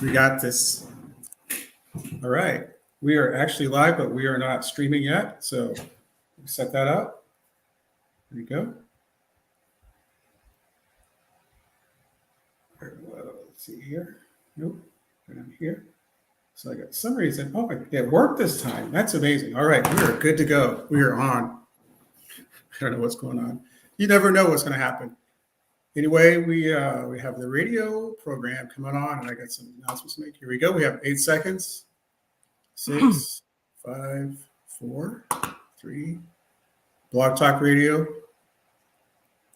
We got this. All right. We are actually live, but we are not streaming yet. So set that up. There you go. Let's see here. Nope. Down here. So I got some reason. Oh, it worked this time. That's amazing. All right. We are good to go. We are on. I don't know what's going on. You never know what's going to happen. Anyway, we have the radio program coming on, and I got some announcements to make. Here we go. We have 8 seconds. 6, 5, 4, 3. Blog Talk Radio.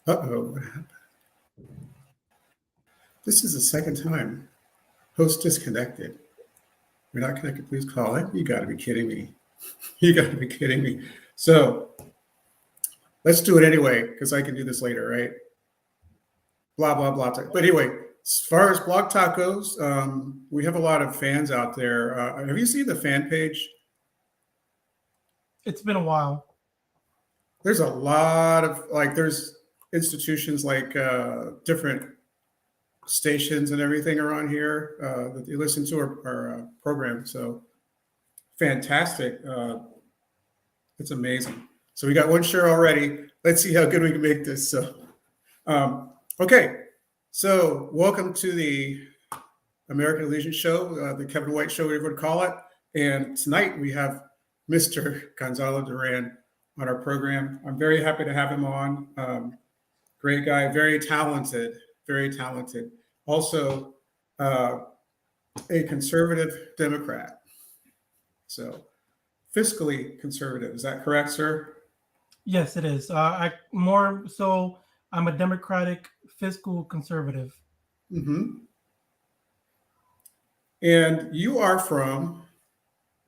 Uh-oh, what happened? This is the second time. Host disconnected. We're not connected. Please call it. You got to be kidding me. You got to be kidding me. So let's do it anyway, because I can do this later, right? Blah, blah, blah. But anyway, as far as Blog Talk goes, we have a lot of fans out there. Have you seen the fan page? It's been a while. There's a lot of, there's institutions like different stations and everything around here that you listen to our program. So fantastic. It's amazing. So we got one share already. Let's see how good we can make this. So, okay. So welcome to the American Legion Show, the Kevin White Show, whatever you would call it. And tonight we have Mr. Gonzalo Duran on our program. I'm very happy to have him on. Great guy, very talented, very talented. Also, a conservative Democrat. So fiscally conservative. Is that correct, sir? Yes, it is. I'm a Democratic fiscal conservative. Mm-hmm. And you are from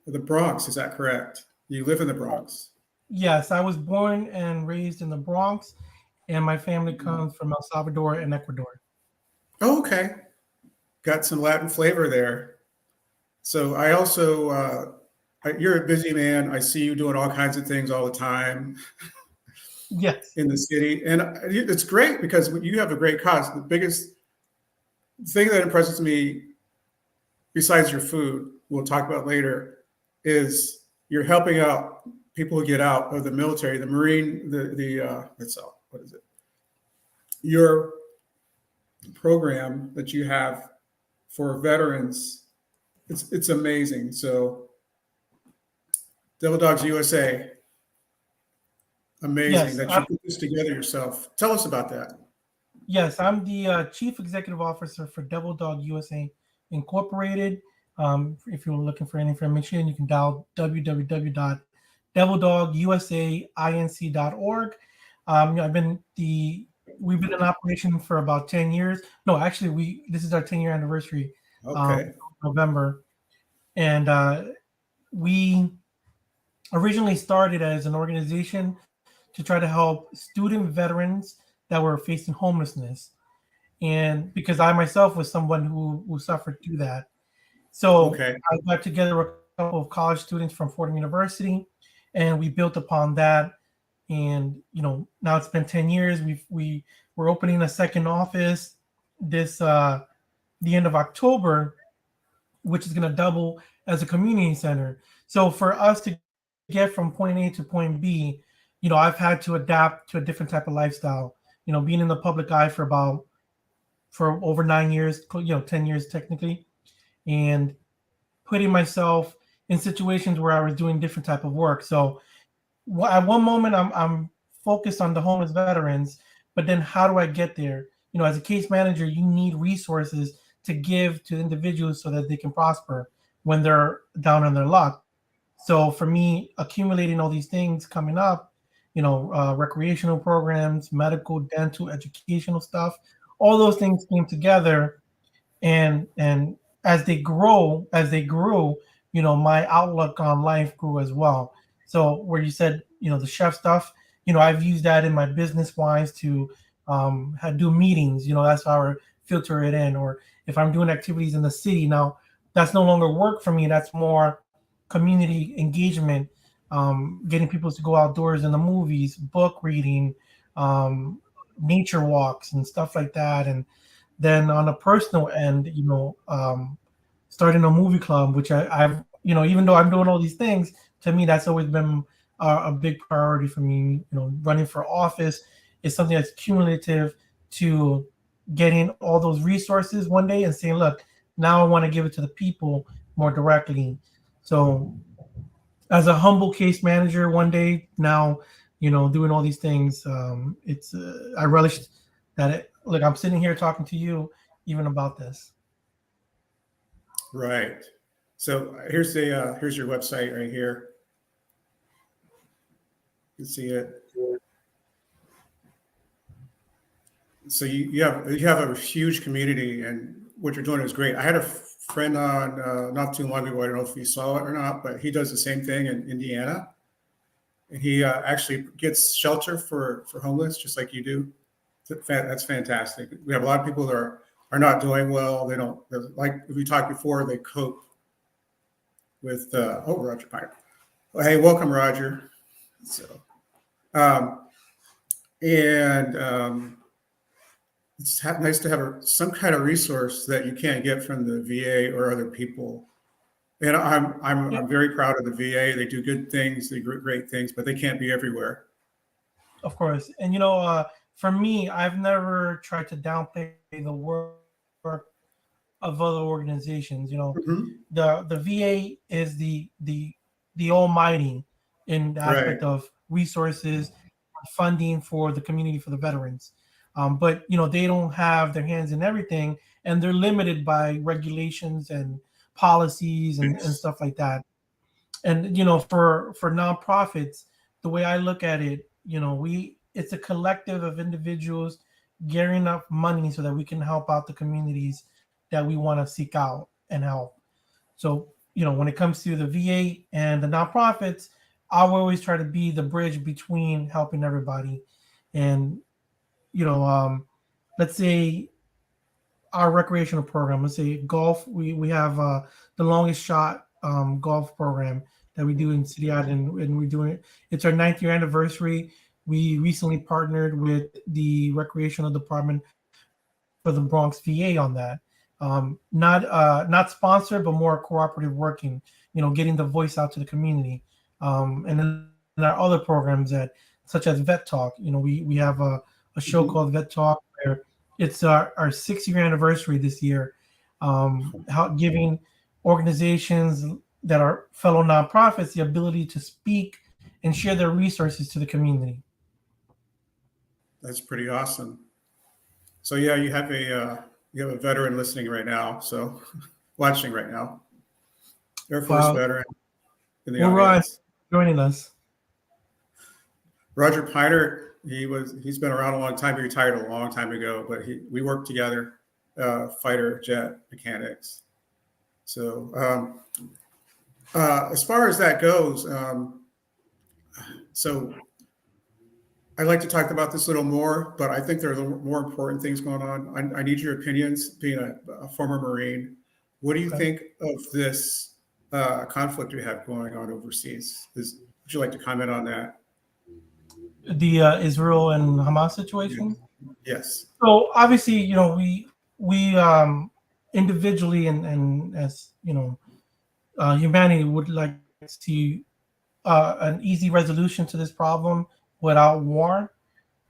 the Bronx, is that correct? You live in the Bronx. Yes, I was born and raised in the Bronx, and my family comes from El Salvador and Ecuador. Oh, okay. Got some Latin flavor there. So I also, you're a busy man. I see you doing all kinds of things all the time. Yes. In the city. And it's great because you have a great cause. The biggest thing that impresses me, besides your food, we'll talk about later, is you're helping out people who get out of the military, the Marine, what is it? Your program that you have for veterans, it's amazing. So Devil Dogs USA, amazing that you put this together yourself. Tell us about that. Yes, I'm the Chief Executive Officer for Devil Dog USA Incorporated. If you're looking for any information, you can dial www.devildogusainc.org. We've been in operation for about 10 years. No, actually, this is our 10-year anniversary. Okay. November, and we originally started as an organization to try to help student veterans that were facing homelessness. And because I myself was someone who suffered through that. So I got together a couple of college students from Fordham University, and we built upon that. And, now it's been 10 years. We're opening a second office this the end of October, which is going to double as a community center. So for us to get from point A to point B, I've had to adapt to a different type of lifestyle. Being in the public eye for over 9 years, 10 years technically, and putting myself in situations where I was doing different type of work. So at one moment I'm focused on the homeless veterans, but then how do I get there? As a case manager, you need resources to give to individuals so that they can prosper when they're down on their luck. So for me, accumulating all these things coming up, recreational programs, medical, dental, educational stuff, all those things came together, and as they grew, my outlook on life grew as well. So where you said, the chef stuff, I've used that in my business wise to do meetings, that's how I filter it in. Or if I'm doing activities in the city, now that's no longer work for me. That's more community engagement, getting people to go outdoors in the movies, book reading, nature walks and stuff like that. And then on a personal end, starting a movie club, which I've, even though I'm doing all these things, to me that's always been a big priority for me. Running for office is something that's cumulative to getting all those resources one day and saying, look, now I want to give it to the people more directly. So as a humble case manager one day now, doing all these things, it's I relished that look, I'm sitting here talking to you even about this. Right. So here's your website right here. You can see it. So you have a huge community, and what you're doing is great. I had a friend on not too long ago. I don't know if you saw it or not, but he does the same thing in Indiana, and he actually gets shelter for homeless, just like you do. That's fantastic. We have a lot of people that are not doing well. They don't, like we talked before. They cope with Roger Pipe. Well, hey, welcome, Roger. So, um, and it's nice to have some kind of resource that you can't get from the VA or other people. And I'm very proud of the VA. They do good things, they do great things, but they can't be everywhere. Of course. And for me, I've never tried to downplay the work of other organizations. Mhm. The VA is the almighty in the Right. aspect of resources, funding for the community, for the veterans. But they don't have their hands in everything, and they're limited by regulations and policies and Yes. stuff like that. And for nonprofits, the way I look at it, we it's a collective of individuals gearing up money so that we can help out the communities that we want to seek out and help. So when it comes to the VA and the nonprofits, I will always try to be the bridge between helping everybody. And you know let's say our recreational program. Let's say golf. We have the longest shot golf program that we do in City Island, and we're doing it. It's our 9th year anniversary. We recently partnered with the recreational department for the Bronx VA on that. Not sponsored, but more cooperative working. Getting the voice out to the community. And then our other programs that, such as Vet Talk. We have a show Mhm. called Vet Talk where it's our 6 year anniversary this year, giving organizations that are fellow nonprofits the ability to speak and share their resources to the community. That's pretty awesome. So yeah, you have a veteran listening right now. So watching right now, Air Force Wow. veteran in the Well, Ron, audience. joining us. Roger Piner, he's been around a long time. He retired a long time ago, but we worked together, fighter jet mechanics. So as far as that goes, so I'd like to talk about this a little more, but I think there are more important things going on. I need your opinions, being a former Marine. What do you Okay. think of this conflict we have going on overseas? Would you like to comment on that? The Israel and Hamas situation. Yes. So obviously, we individually and as humanity would like to see an easy resolution to this problem without war.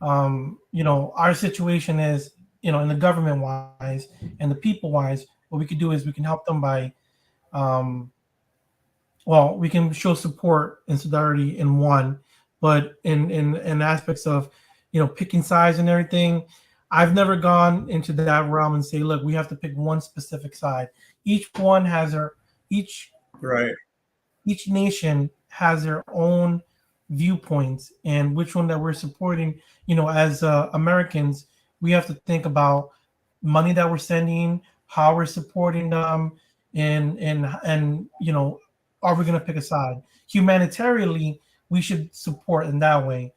Our situation is, in the government wise and the people wise, what we could do is we can help them by, um, well, we can show support and solidarity in one, but in aspects of, picking sides and everything, I've never gone into that realm and say, look, we have to pick one specific side. Each one has their each Right. each nation has their own viewpoints and which one that we're supporting. As Americans, we have to think about money that we're sending, how we're supporting them, and are we going to pick a side? Humanitarianly, we should support in that way.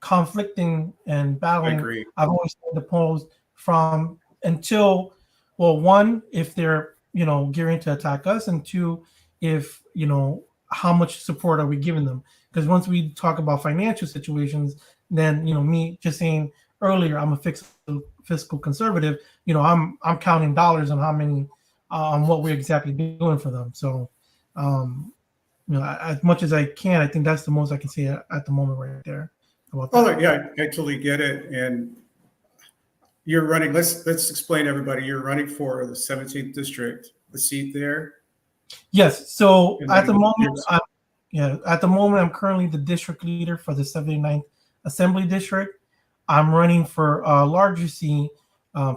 Conflicting and I battling, agree. I've always been opposed from until, well, one, if they're gearing to attack us, and two, if how much support are we giving them? Because once we talk about financial situations, then me just saying earlier, I'm a fiscal conservative. I'm counting dollars on how many on what we're exactly doing for them. So, as much as I can, I think that's the most I can say at the moment right there about that. Oh yeah, I totally get it. And you're running. Let's explain to everybody. You're running for the 17th district, the seat there. Yes. So And at the then moment, at the moment, I'm currently the district leader for the 79th Assembly District. I'm running for larger seat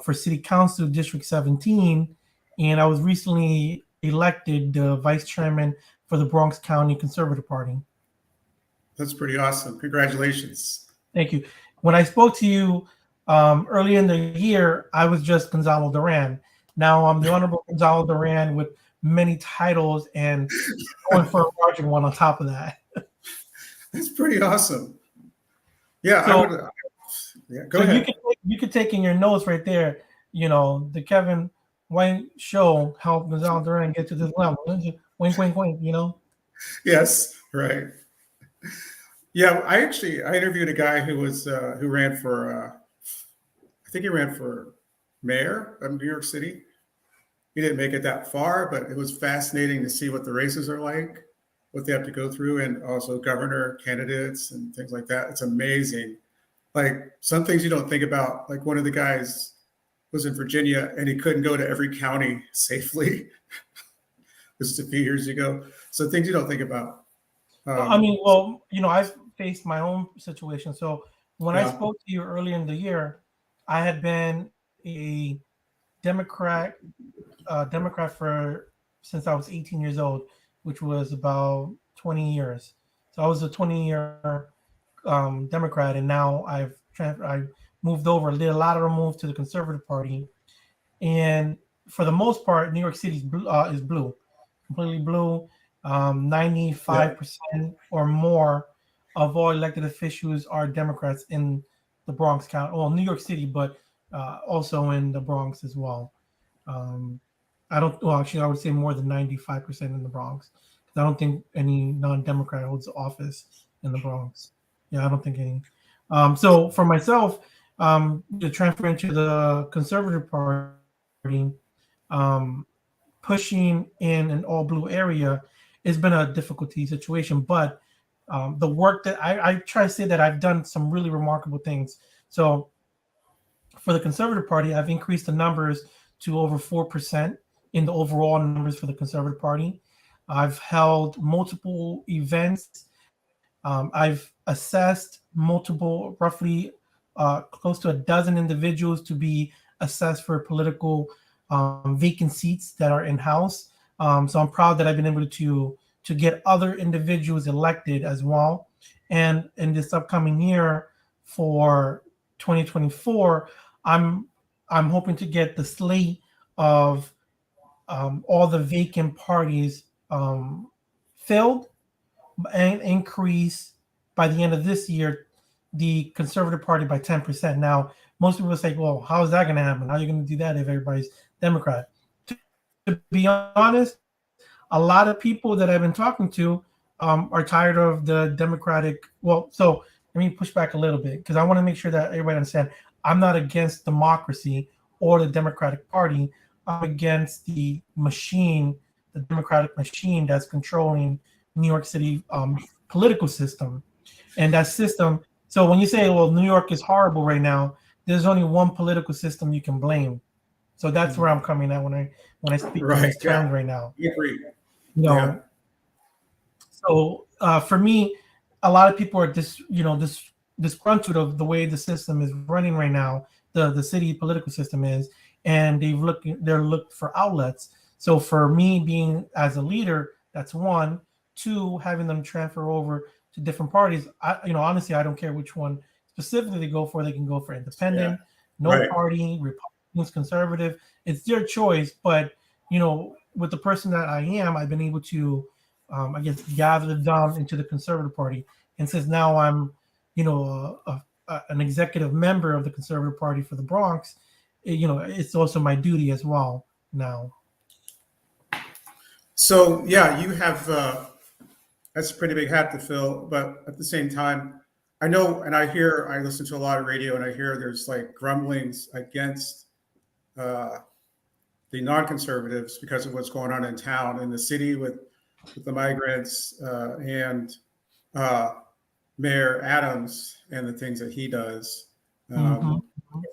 for City Council District 17, and I was recently elected the vice chairman for the Bronx County Conservative Party. that's pretty awesome. Congratulations. Thank you. When I spoke to you earlier in the year, I was just Gonzalo Duran. Now I'm the Honorable Gonzalo Duran with many titles and going for a larger one on top of that. That's pretty awesome. Yeah, I So, would. Yeah, go so ahead. you could take in your notes right there. The Kevin White show helped Gonzalo Duran get to this level. Wink, wink, wink. Yes, right. Yeah, I interviewed a guy who ran for I think he ran for mayor of New York City. He didn't make it that far, but it was fascinating to see what the races are like, what they have to go through, and also governor candidates and things like that. It's amazing. Like some things you don't think about. Like one of the guys was in Virginia and he couldn't go to every county safely. This is a few years ago. So things you don't think about. I mean, So, well, I've faced my own situation. So when I yeah, spoke to you earlier in the year, I had been a Democrat, Democrat for since I was 18 years old, which was about 20 years. So I was a 20-year Democrat, and now I moved over, did a lateral move to the Conservative Party, and for the most part, New York City is blue, completely blue. yeah, 95% or more of all elected officials are Democrats in the Bronx County, well, New York City, but also in the Bronx as well. Um, I don't. Well, actually, I would say more than 95% in the Bronx. 'Cause I don't think any non-Democrat holds office in the Bronx. Yeah, I don't think any. So for myself, to transfer into the Conservative Party, um, pushing in an all blue area has been a difficulty situation. But the work that I try to say that I've done some really remarkable things. So for the Conservative Party, I've increased the numbers to over 4% in the overall numbers for the Conservative Party. I've held multiple events. I've assessed multiple, roughly close to a dozen individuals to be assessed for political vacant seats that are in house. So I'm proud that I've been able to get other individuals elected as well. And in this upcoming year for 2024, I'm I'm hoping to get the slate of all the vacant parties filled and increase by the end of this year the Conservative Party by 10%. Now, most people say, well, how is that going to happen? How are you going to do that if everybody's Democrat? To be honest, a lot of people that I've been talking to are tired of the Democratic. Well, so let me push back a little bit because I want to make sure that everybody understands I'm not against democracy or the Democratic Party. I'm against the machine, the Democratic machine that's controlling New York City political system. And that system, so when you say, well, New York is horrible right now, there's only one political system you can blame. So that's where I'm coming at when I speak in right. these Yeah, terms right now. I agree. You Yeah, know, so for me, a lot of people are disgruntled of the way the system is running right now. The city political system is, and they're looked for outlets. So for me, being as a leader, that's one. Two, having them transfer over to different parties. Honestly, I don't care which one specifically they go for. They can go for yeah, independent, no right. party, Republicans, conservative. It's their choice. But with the person that I am, I've been able to I guess, gathered them into the Conservative Party. And since now I'm, an executive member of the Conservative Party for the Bronx, it's also my duty as well now. So yeah, you have that's a pretty big hat to fill. But at the same time, I know, and I listen to a lot of radio, and I hear there's like grumblings against uh, the non-conservatives because of what's going on in town, in the city with the migrants and uh, Mayor Adams and the things that he does, Mm-hmm.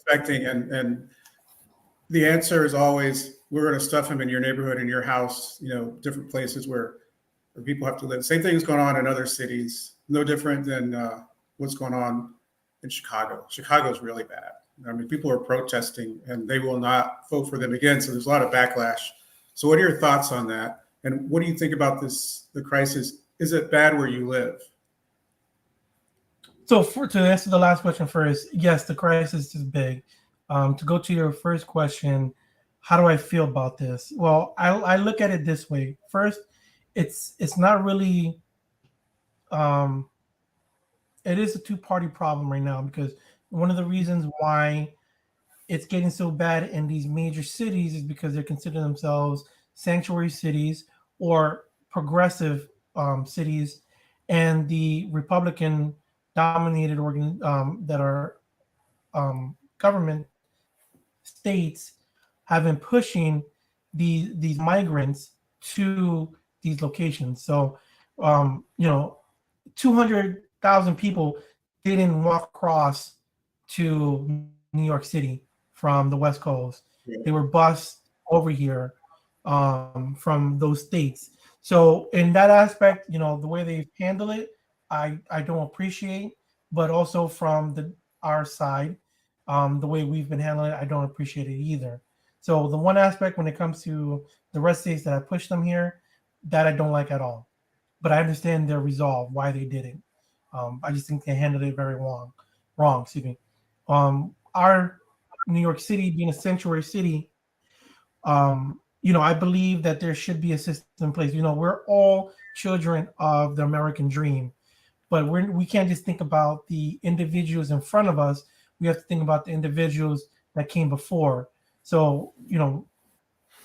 affecting. And the answer is always, we're going to stuff him in your neighborhood, in your house, different places where people have to live. Same thing is going on in other cities, no different than what's going on in Chicago. Chicago is really bad. I mean, people are protesting and they will not vote for them again. So there's a lot of backlash. So what are your thoughts on that? And what do you think about the crisis? Is it bad where you live? So to answer the last question first, yes, the crisis is big. To go to your first question, how do I feel about this? Well, I look at it this way. First, it's not really um, it is a two-party problem right now because one of the reasons why it's getting so bad in these major cities is because they consider themselves sanctuary cities or progressive cities, and the Republican dominated that are government states have been pushing these migrants to these locations. So, 200,000 people didn't walk across to New York City from the West Coast. They were bused over here from those states. So in that aspect, the way they handle it, I don't appreciate. But also from our side, the way we've been handling it, I don't appreciate it either. So the one aspect when it comes to the rest states that I push them here, that I don't like at all. But I understand their resolve, why they did it. I just think they handled it very wrong. Wrong, excuse me. Our New York City being a sanctuary city, I believe that there should be a system in place. We're all children of the American dream, but we can't just think about the individuals in front of us. We have to think about the individuals that came before. So,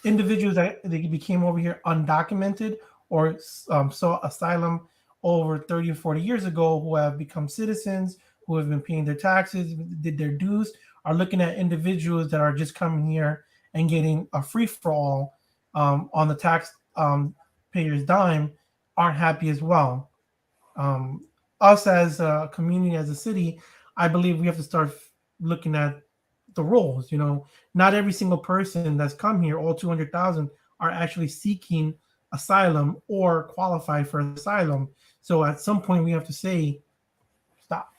individuals that they became over here undocumented or sought asylum over 30 or 40 years ago, who have become citizens, who have been paying their taxes, did their dues, are looking at individuals that are just coming here and getting a free for all on the tax payer's dime, aren't happy as well. Us as a community, as a city, I believe we have to start looking at the roles. Not every single person that's come here, all 200,000, are actually seeking asylum or qualify for asylum. So at some point, we have to say, stop.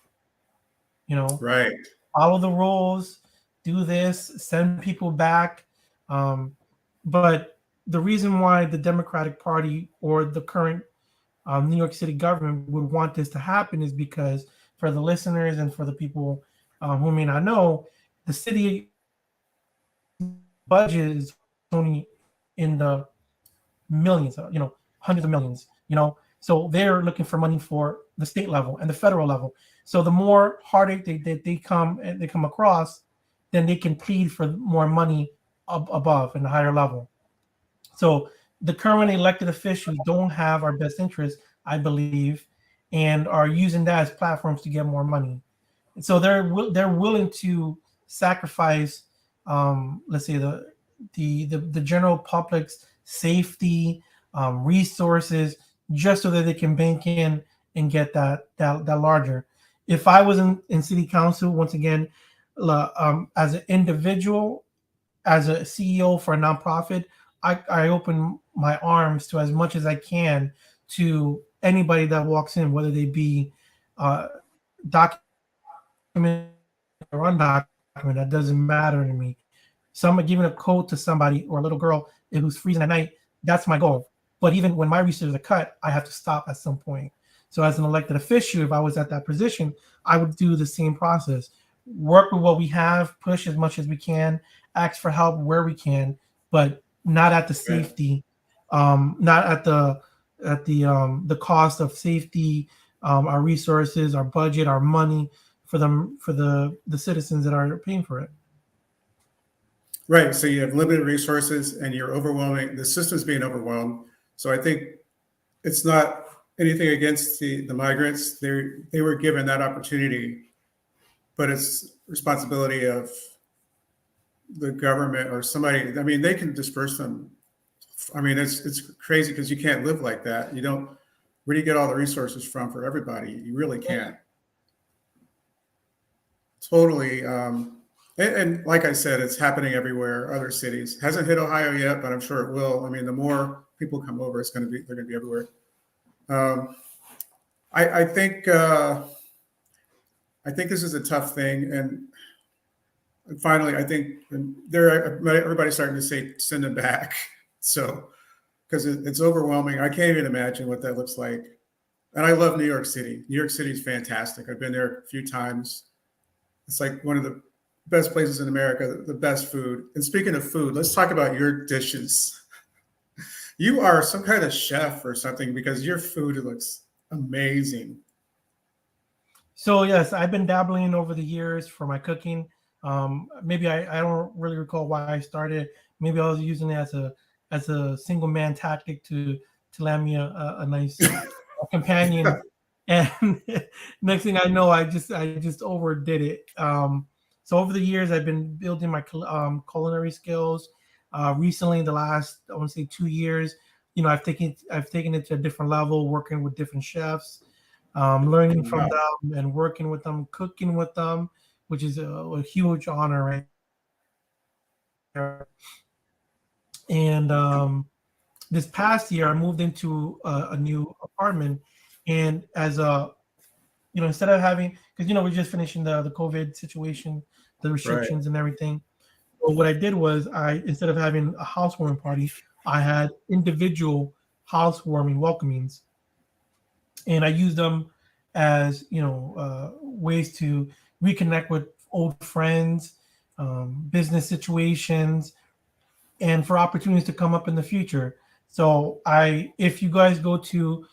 Right. Follow the rules, do this, send people back. But the reason why the Democratic Party or the current New York City government would want this to happen is because, for the listeners and for the people who may not know, the city budget is only in the millions, hundreds of millions, So they're looking for money for the state level and the federal level. So the more heartache they come across, then they can plead for more money above and the higher level. So the current elected officials don't have our best interests, I believe, and are using that as platforms to get more money. And so they're willing to sacrifice, let's say the general public's safety, resources, just so that they can bank in and get that larger. If I was in city council, once again, as an individual, as a CEO for a nonprofit, I open my arms to as much as I can to anybody that walks in, whether they be documented or undocumented. That doesn't matter to me. Someone giving a coat to somebody or a little girl who's freezing at night, that's my goal. But even when my resources are cut, I have to stop at some point. So as an elected official, if I was at that position, I would do the same process. Work with what we have, push as much as we can, ask for help where we can, but not at the safety, not at the cost of safety, our resources, our budget, our money for the citizens that are paying for it. Right. So you have limited resources and you're overwhelming. The system's being overwhelmed. So I think it's not anything against the migrants. They were given that opportunity, but it's responsibility of the government or somebody. I mean, they can disperse them. I mean, it's crazy because you can't live like that. You don't. Where do you get all the resources from for everybody? You really can't. Totally. And like I said, it's happening everywhere. Other cities hasn't hit Ohio yet, but I'm sure it will. I mean, the more people come over, they're going to be everywhere. Um, I think I think this is a tough thing, and finally, I think everybody's starting to say send them back. So because it's overwhelming, I can't even imagine what that looks like. And I love New York City. New York City is fantastic. I've been there a few times. It's like one of the best places in America, the best food. And speaking of food, let's talk about your dishes. You are some kind of chef or something because your food looks amazing. So yes, I've been dabbling over the years for my cooking. Maybe I don't really recall why I started. Maybe I was using it as a single man tactic to land me a nice companion. And next thing I know, I just overdid it. So over the years, I've been building my culinary skills. Recently, in the last I want to say 2 years, I've taken it to a different level, working with different chefs, learning from Wow. them and working with them, cooking with them, which is a huge honor right there. And this past year, I moved into a new apartment, and as a instead of having, because we're just finishing the COVID situation, the Right. restrictions and everything. So what I did was, I instead of having a housewarming party, I had individual housewarming welcomings, and I used them as ways to reconnect with old friends, business situations, and for opportunities to come up in the future. So if you guys go to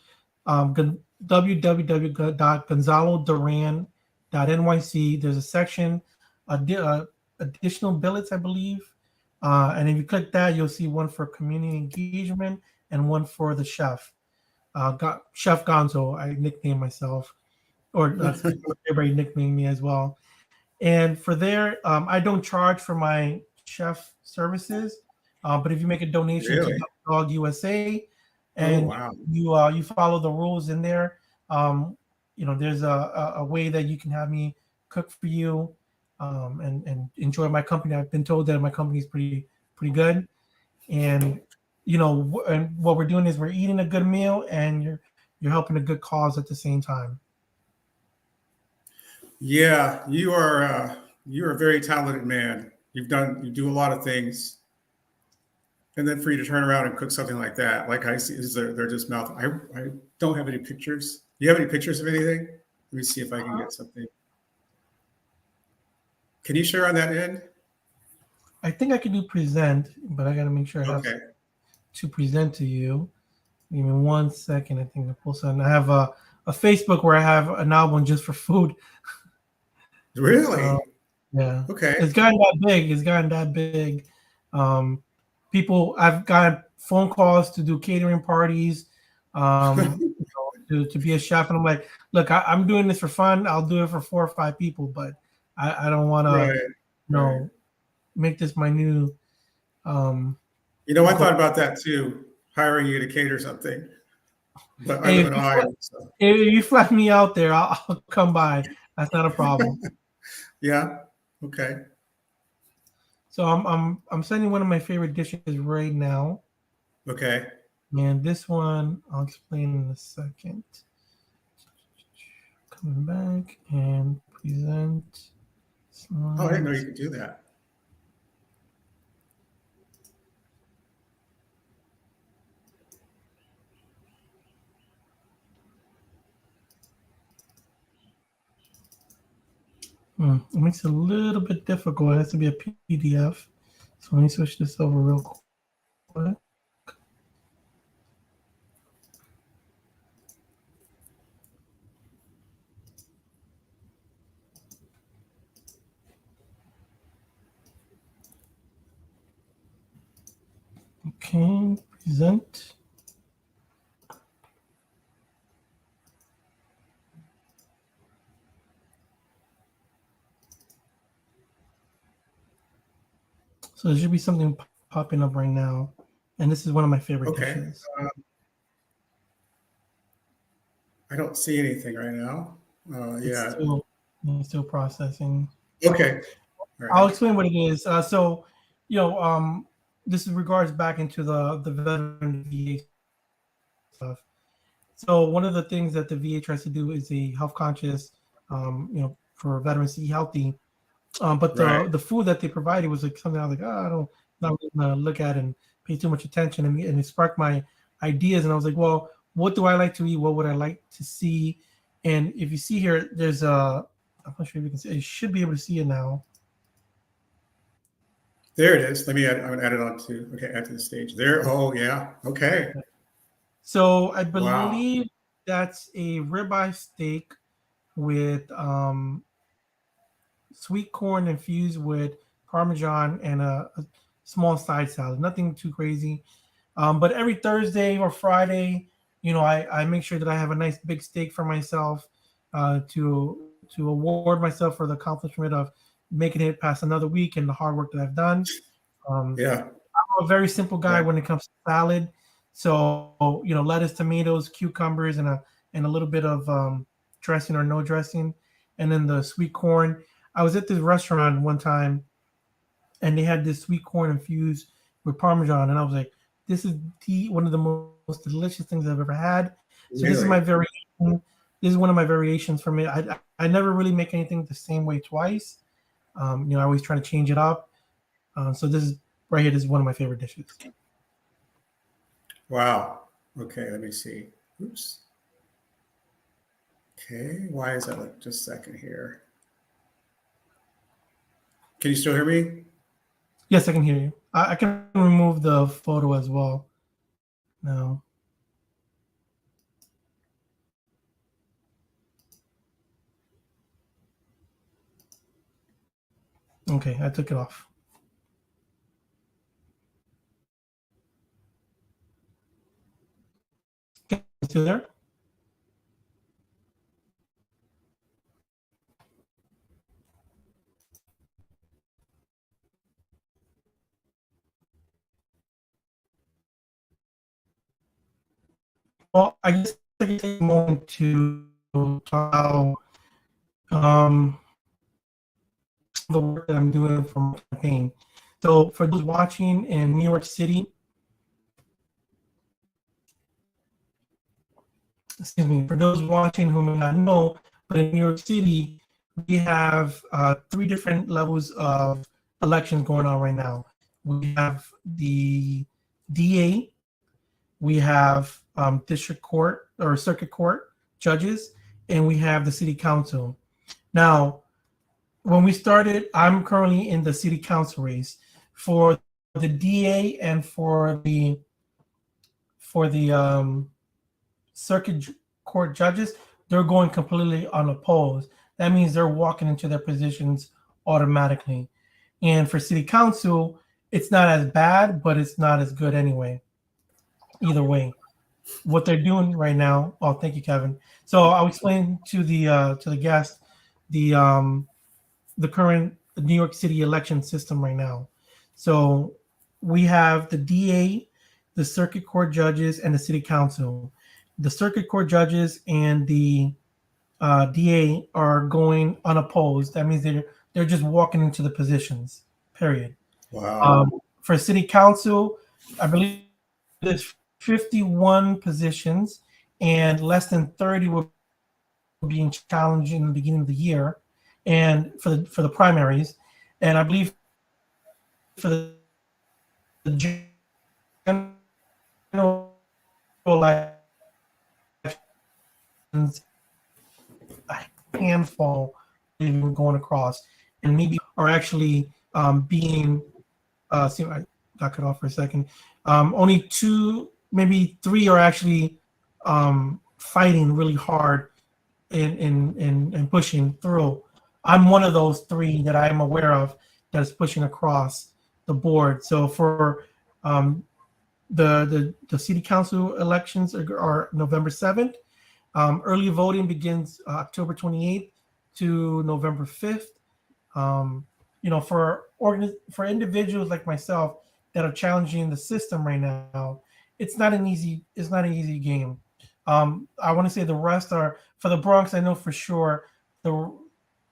www.gonzaloduran.nyc, there's a section, additional billets, I believe. And if you click that, you'll see one for community engagement and one for the chef. Chef Gonzo, I nicknamed myself, or that's everybody nicknamed me as well. And for there, I don't charge for my chef services, but if you make a donation to Really? Dog USA Oh, and wow. you follow the rules in there, there's a way that you can have me cook for you, and enjoy my company. I've been told that my company is pretty good, and and what we're doing is we're eating a good meal, and you're helping a good cause at the same time. Yeah, you're a very talented man. You do a lot of things, and then for you to turn around and cook something like that, like I see, is they're just mouth. I don't have any pictures. Do you have any pictures of anything? Let me see if I can get something. Can you share on that end? I think I can do present, but I got to make sure I have Okay. to present to you. Give me 1 second. I think I pull something. I have a Facebook where I have an album just for food. Uh, Really? yeah, Okay. it's gotten that big. It's gotten that big. Um, I've got phone calls to do catering parties, to be a chef, and I'm like, look, I'm doing this for fun. I'll do it for 4 or 5 people, but I don't want to, Right. you Right. know, make this my new um, I goal. thought about that too, hiring you to cater something. But I Hey, live in Ohio, so if you fly me out there, I'll come by. That's not a problem. yeah. Okay. So I'm sending one of my favorite dishes right now, Okay. and this one I'll explain in a second. Coming back and present Oh, I didn't know you slides. could do that. It makes it a little bit difficult. It has to be a PDF. So let me switch this over real quick. Okay, present. So there should be something popping up right now, and this is one of my favorite Okay. dishes. I don't see anything right now. It's Yeah. still processing. Okay. All I'll right. explain what it is. So, you know, this is regards back into the veteran VA stuff. So one of the things that the VA tries to do is a health conscious, for veterans to eat healthy. But Right. the food that they provided was like something I was like, oh, I don't not really gonna look at and pay too much attention, and it sparked my ideas. And I was like, well, what do I like to eat? What would I like to see? And if you see here, there's a I'm not sure if you can see. You should be able to see it now. There it is. Let me add. I'm gonna add it on to. Okay, add to the stage. There. Oh yeah. Okay. So I Wow. believe that's a ribeye steak with sweet corn infused with parmesan and a small side salad. Nothing too crazy. But every Thursday or Friday, I make sure that I have a nice big steak for myself to award myself for the accomplishment of making it past another week and the hard work that I've done. Um, Yeah. I'm a very simple guy Right. when it comes to salad. So lettuce, tomatoes, cucumbers, and a little bit of dressing or no dressing, and then the sweet corn. I was at this restaurant one time, and they had this sweet corn infused with parmesan, and I was like, "This is one of the most delicious things I've ever had." So this is my Really. variation. This is one of my variations from it. I never really make anything the same way twice. I always try to change it up. So this is right here. This is one of my favorite dishes. Wow. Okay. Let me see. Oops. Okay. Why is that? Like just a second here. Can you still hear me? Yes, I can hear you. I can remove the photo as well. No. Okay, I took it off. Okay, still there? Well, I guess I can take a moment to talk about the work that I'm doing for my campaign. So for those watching in New York City, excuse me, for those watching who may not know, but in New York City, we have three different levels of elections going on right now. We have the DA, we have district court or circuit court judges, and we have the city council. Now, when we started, I'm currently in the city council race for the DA and for the circuit court judges. They're going completely unopposed. That means they're walking into their positions automatically. And for city council, it's not as bad, but it's not as good anyway. Either way, what they're doing right now. Oh, thank you, Kevin. So I'll explain to the guest the the current New York City election system right now. So we have the DA, the circuit court judges, and the city council. The circuit court judges and the DA are going unopposed. That means they're just walking into the positions. Period. Wow. For city council, I believe there's 51 positions, and less than 30 will be challenged in the beginning of the year, and for the primaries, and I believe for the general elections, a handful even going across, and maybe are actually being. See, I got cut off for a second. Only two, maybe three, are actually fighting really hard and pushing through. I'm one of those three that I'm aware of that is pushing across the board. So for um, the city council elections are November 7th. Early voting begins October 28th to November 5th. Um, for individuals like myself that are challenging the system right now, it's not an easy game. I want to say the rest are for the Bronx. I know for sure the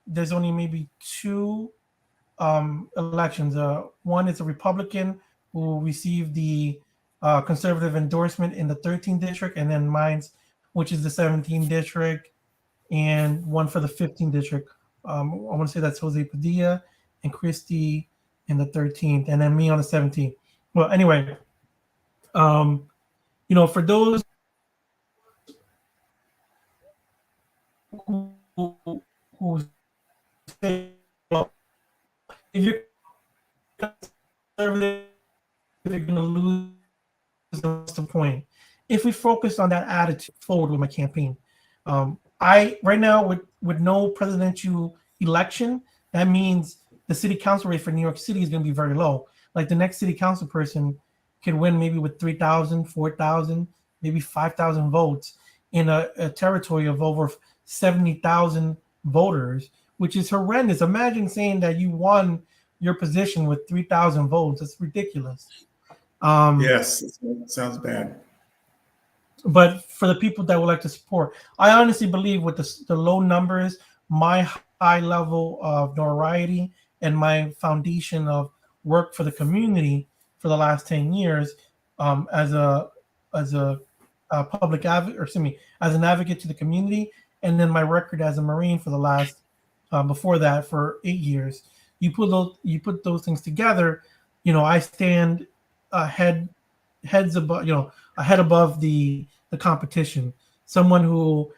there's only maybe two elections. One is a Republican who received the conservative endorsement in the 13th district, and then mine's, which is the 17th district, and one for the 15th district. I want to say that's Jose Padilla and Christie in the 13th, and then me on the 17th. Well, anyway, um, for those who say, well, if you're conservative, you're going to lose. What's the point? If we focus on that attitude forward with my campaign, I right now with no presidential election, that means the city council rate for New York City is going to be very low. Like the next city council person can win maybe with 3,000, 4,000, maybe 5,000 votes in a territory of over 70,000 voters, which is horrendous. Imagine saying that you won your position with 3,000 votes. It's ridiculous. Yes, sounds bad. But for the people that would like to support, I honestly believe with the low numbers, my high level of notoriety, and my foundation of work for the community for the last 10 years, as a public advocate, or excuse me, as an advocate to the community, and then my record as a Marine for the last before that for 8 years. You put those things together, I stand ahead heads above, a head above the competition. Someone who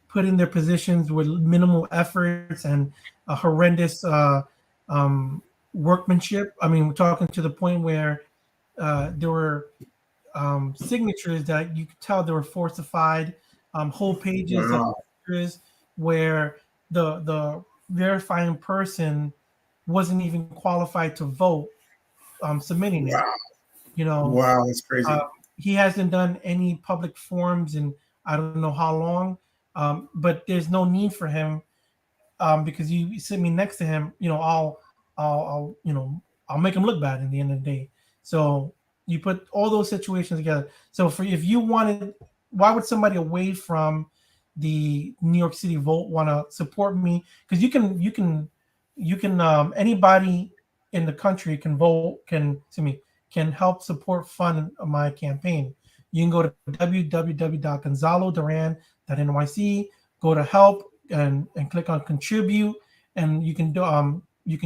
put in their positions with minimal efforts and a horrendous workmanship. I mean, we're talking to the point where there were signatures that you could tell they were falsified, whole pages of Wow. signatures where the verifying person wasn't even qualified to vote, submitting it. Wow. You know, Wow, that's crazy. uh, he hasn't done any public forums in I don't know how long, but there's no need for him, because you sit me next to him, I'll make him look bad in the end of the day. So you put all those situations together. So if you wanted, why would somebody away from the New York City vote want to support me? Because you can anybody in the country can vote, can help support fund my campaign. You can go to www.gonzaloduran.nyc, go to help, and click on contribute, and you can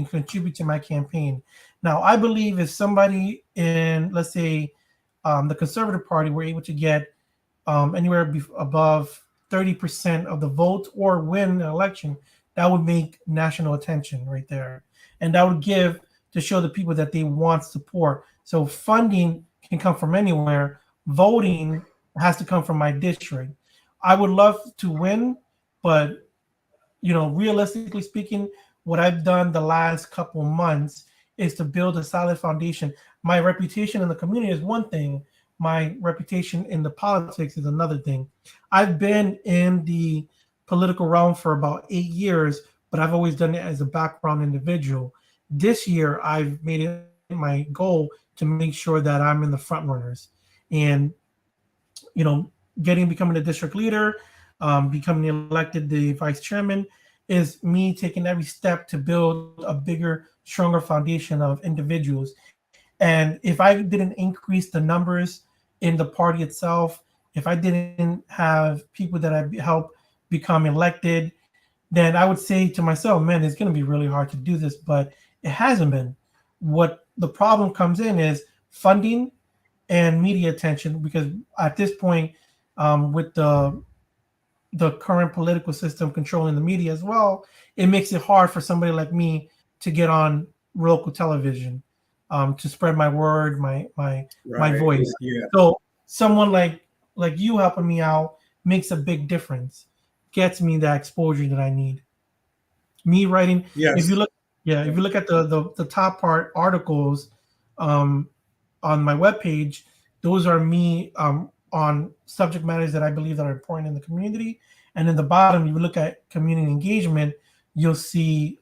contribute to my campaign. Now, I believe if somebody in, let's say, the Conservative Party were able to get anywhere above 30% of the vote or win an election, that would make national attention right there. And that would give to show the people that they want support. So funding can come from anywhere. Voting has to come from my district. I would love to win, but realistically speaking, what I've done the last couple months is to build a solid foundation. My reputation in the community is one thing. My reputation in the politics is another thing. I've been in the political realm for about 8 years, but I've always done it as a background individual. This year, I've made it my goal to make sure that I'm in the front runners, and becoming a district leader, becoming elected the vice chairman, is me taking every step to build a bigger, stronger foundation of individuals. And if I didn't increase the numbers in the party itself, if I didn't have people that I help become elected, then I would say to myself, man, it's going to be really hard to do this, but it hasn't been. What the problem comes in is funding and media attention, because at this point, with the current political system controlling the media as well, it makes it hard for somebody like me to get on local television, to spread my word, my Right. voice. Yeah. So someone like you helping me out makes a big difference, gets me that exposure that I need. Me writing, if you Yes. look, yeah, if you look at the top part articles, um, on my webpage, those are me, on subject matters that I believe that are important in the community. And in the bottom, if you look at community engagement, you'll see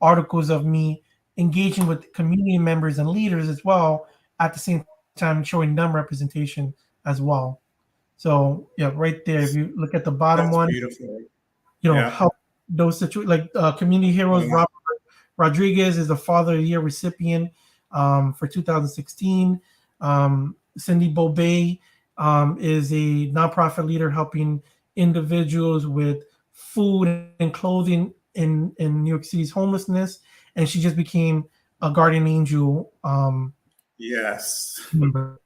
articles of me engaging with community members and leaders as well, at the same time showing them representation as well. So yeah, right there, if you look at the bottom That's one, beautiful. Yeah. help those situations, like community heroes. Wow. Robert Rodriguez is the Father of the Year recipient for 2016. Cindy Bobay is a nonprofit leader helping individuals with food and clothing in New York City's homelessness, and she just became a guardian angel Yes. member.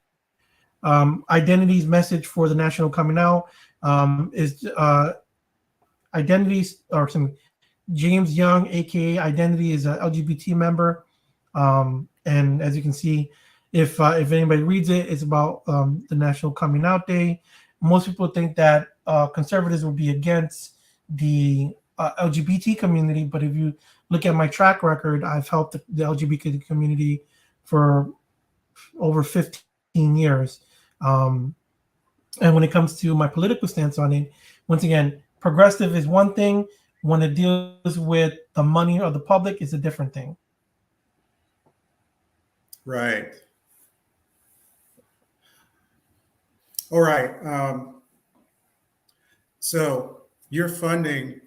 Identity's message for the National Coming Out is identities, or some James Young, aka Identity, is an LGBT member, and as you can see, if anybody reads it, it's about the National Coming Out Day. Most people think that conservatives will be against the LGBT community, but if you look at my track record, I've helped the LGBT community for over 15 years. And when it comes to my political stance on it, once again, progressive is one thing. When it deals with the money of the public, it's a different thing. Right. All right. So your funding,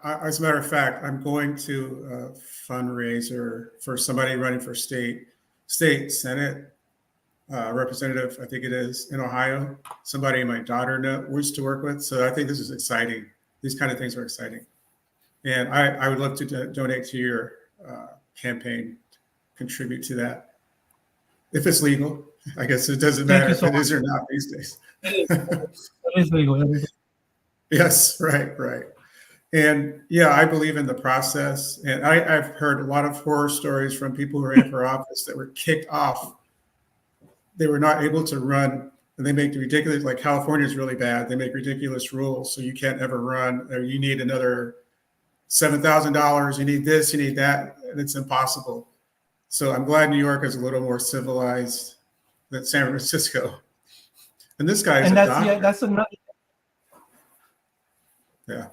as a matter of fact, I'm going to a fundraiser for somebody running for state senate representative, I think it is, in Ohio. Somebody my daughter used to work with. So I think this is exciting. These kind of things are exciting. And I would love to donate to your campaign, contribute to that. If it's legal, I guess it doesn't Thank matter you if so it much. is or not these days. It is legal. Yes, right, right. And yeah, I believe in the process. And I've heard a lot of horror stories from people who ran for office that were kicked off. They were not able to run, and they make ridiculous, like California is really bad. They make ridiculous rules, so you can't ever run, or you need another $7,000. You need this, you need that, and it's impossible. So I'm glad New York is a little more civilized than San Francisco. And this guy is And a that's doctor. that's another. Yeah.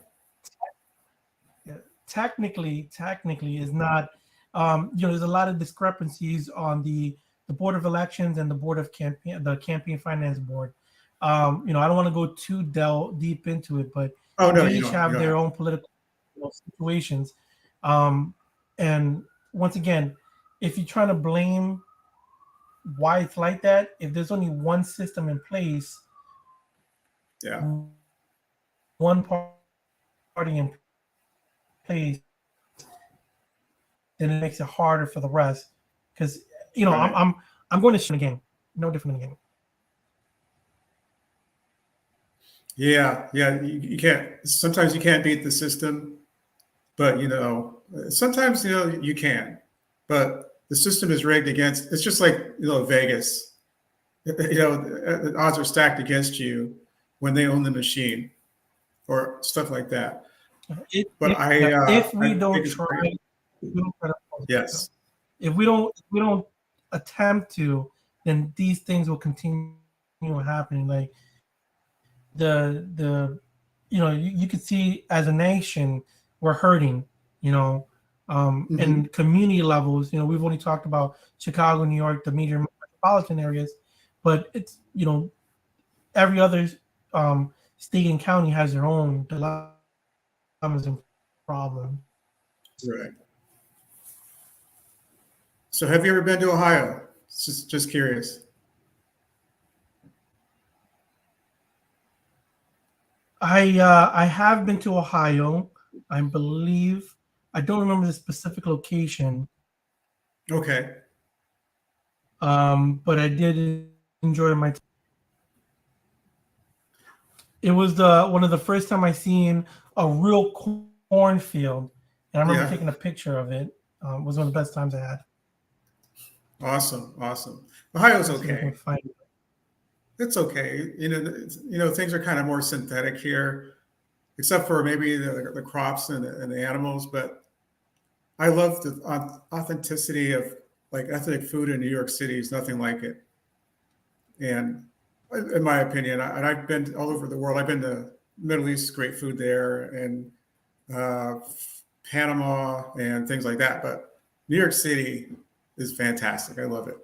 Technically is not. There's a lot of discrepancies on the Board of Elections and the campaign finance board. I don't want to go too deep into it, but Oh no, they you each don't. You have don't their have. own political situations. And once again, if you're trying to blame why it's like that, if there's only one system in place, Yeah. one party in place, then it makes it harder for the rest. Because Right. I'm going to again, no different again. Yeah. Yeah. You can't. Sometimes you can't beat the system, but sometimes you can. But the system is rigged against. It's just like Vegas. The odds are stacked against you when they own the machine or stuff like that. But If we I don't think it's try, great. if we don't try Yes. if we don't attempt to, then these things will continue happening. Like you can see as a nation we're hurting. Hmm. And community levels. We've only talked about Chicago, New York, the major metropolitan areas, but it's every other state and county has their own dilemmas and problems. Right. So have you ever been to Ohio? Just curious. I have been to Ohio. I believe I don't remember the specific location, Okay. but I did enjoy my. It was the one of the first time I seen a real cornfield, and I remember Yeah. taking a picture of it. It was one of the best times I had. Awesome. Awesome. Ohio's See if I can okay. find it. It's okay. Things are kind of more synthetic here, except for maybe the crops and the animals. But I love the authenticity of like ethnic food in New York City. Is nothing like it. And in my opinion, and I've been all over the world. I've been to Middle East, great food there, and uh, Panama and things like that. But New York City is fantastic. I love it.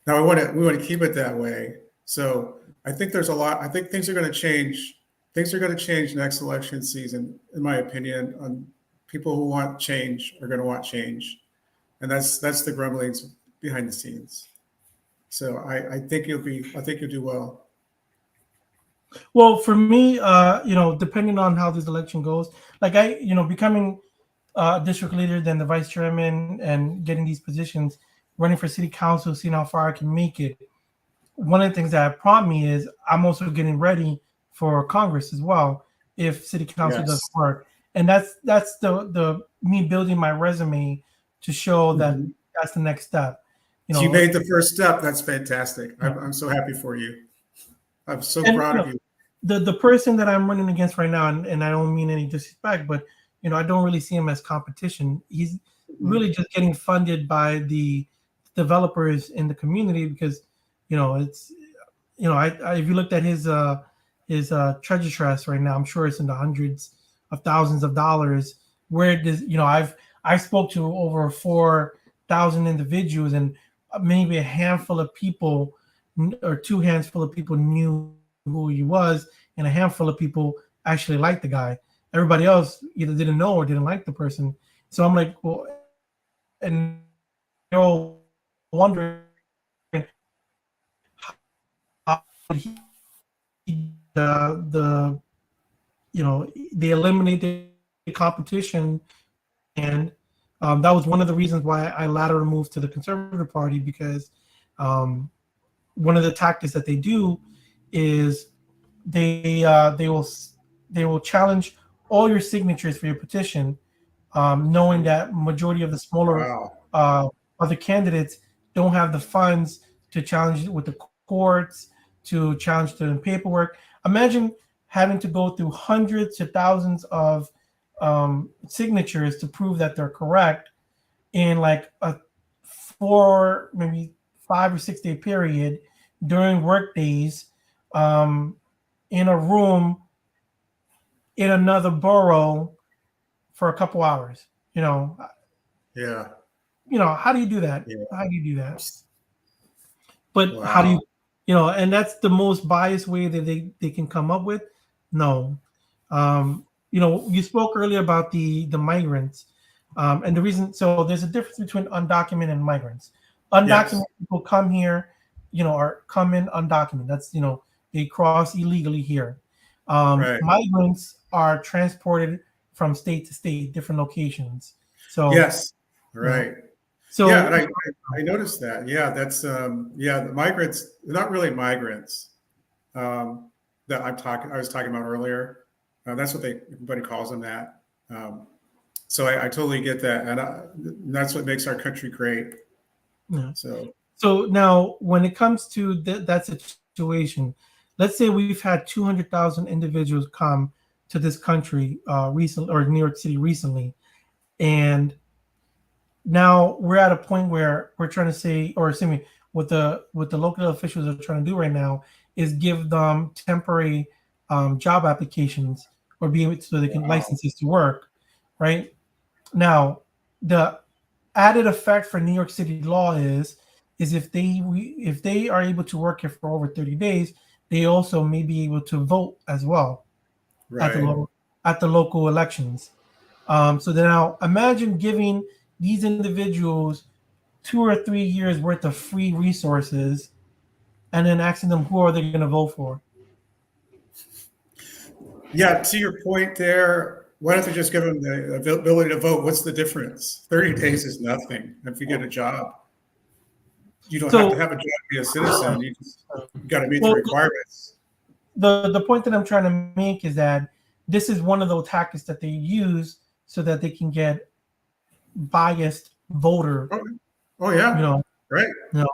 Now we want to keep it that way. So I think there's a lot. I think things are going to change. Things are going to change next election season, in my opinion. People who want change are going to want change, and that's the grumblings behind the scenes. So I think I think you'll do well. Well, for me, depending on how this election goes, like becoming district leader, then the vice chairman, and getting these positions, running for city council, seeing how far I can make it. One of the things that prompt me is I'm also getting ready for Congress as well if city council doesn't Yes. work, and that's the me building my resume to show that Mhm. that's the next step. So you made the first step. That's fantastic. Yeah. I'm so happy for you. I'm so And proud of you. the person that I'm running against right now, and I don't mean any disrespect, but I don't really see him as competition. He's Mhm. really just getting funded by the developers in the community because it's if you looked at his treasure chest right now, I'm sure it's in the hundreds of thousands of dollars. Where does I spoke to over 4,000 individuals, and maybe a handful of people or two handful of people knew who he was, and a handful of people actually liked the guy. Everybody else either didn't know or didn't like the person. So I'm like, well, and they're all wondering how did he the they eliminated the competition, and that was one of the reasons why I later moved to the Conservative Party because um, one of the tactics that they do is they uh, they will they will challenge all your signatures for your petition, knowing that majority of the smaller Wow. uh, other candidates don't have the funds to challenge it with the courts, to challenge the paperwork. Imagine having to go through hundreds to thousands of signatures to prove that they're correct in like a 4, maybe 5 or 6 day period during work days, um, in a room in another borough for a couple hours. Yeah. How do you do that? Yeah. How do you do that? But how do Wow. and that's the most biased way that they can come up with. No. You spoke earlier about the migrants. And the reason, so there's a difference between undocumented and migrants. Undocumented Yes. people come here, or come in undocumented. That's, they cross illegally here. Right. Migrants are transported from state to state, different locations. So, Yes. you know, Right. Yeah, and so I noticed that. Yeah, that's yeah, the migrants, they're not really migrants. Um, that I was talking about earlier. That's what everybody calls them that. So I totally get that, and that's what makes our country great. yeah. So So now, when it comes to that situation, let's say we've had 200,000 individuals come to this country recently, or New York City recently, and now we're at a point where we're trying to say, or excuse me, what the local officials are trying to do right now is give them temporary job applications or be able so they can wow. licenses to work, right? Now, the added effect for New York City law is if they are able to work here for over 30 days, they also may be able to vote as well at the Right. local elections. So then now imagine giving these individuals 2 or 3 years worth of free resources, and then asking them who are they going to vote for. Yeah, to your point there, why don't they just give them the ability to vote? What's the difference? 30 days is nothing. If you get a job, you don't have to So, have a job to be a citizen. You got to meet the well, requirements. the point that I'm trying to make is that this is one of those tactics that they use so that they can get biased voter. Oh, oh You yeah, know, right. you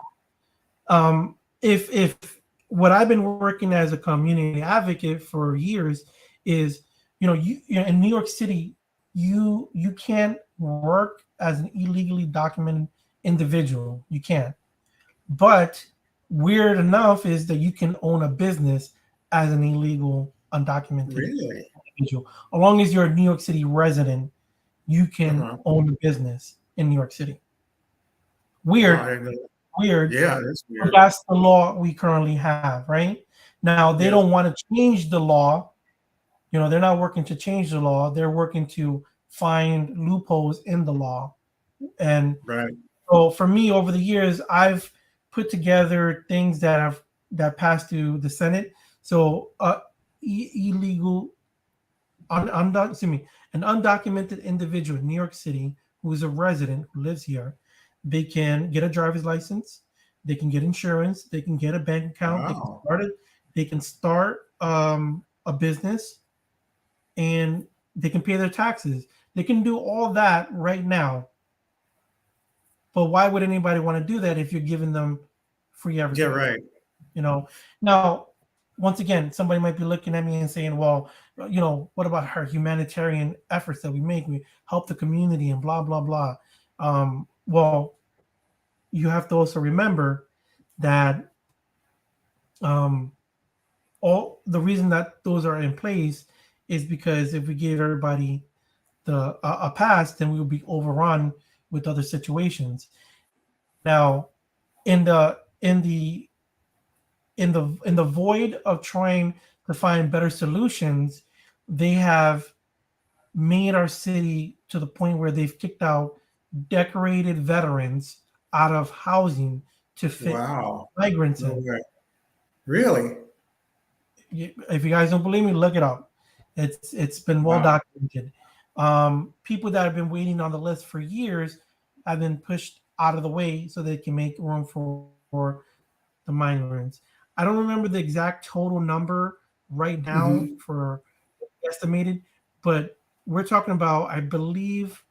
know. If what I've been working as a community advocate for years is, in New York City, you can't work as an illegally documented individual. You can't. But weird enough is that you can own a business as an illegal undocumented Really? individual, as long as you're a New York City resident. you can Uh-huh. own a business in New York City. Wow, I Weird, didn't know that. weird. Yeah, that's But weird. that's the law we currently have, right? Now they Yes, don't want to change the law. They're not working to change the law. They're working to find loopholes in the law. And right. so for me, over the years, I've put together things that passed through the Senate. So illegal, excuse me, an undocumented individual in New York City who is a resident who lives here, they can get a driver's license, they can get insurance, they can get a bank account, Wow. they can start a business, and they can pay their taxes. They can do all that right now. But why would anybody want to do that if you're giving them free Yeah, everything? right. Now, once again, somebody might be looking at me and saying, well, what about our humanitarian efforts that we make? We help the community and blah, blah, blah. Well, you have to also remember that um, all the reason that those are in place is because if we gave everybody a pass, then we would be overrun with other situations. Now, in the void of trying to find better solutions, they have made our city to the point where they've kicked out decorated veterans out of housing to fit Wow. migrants No in. way. Really? If you guys don't believe me, look it up. It's been well Wow. documented. People that have been waiting on the list for years have been pushed out of the way so they can make room for the migrants. I don't remember the exact total number right now Hmm. for estimated, but we're talking about, I believe,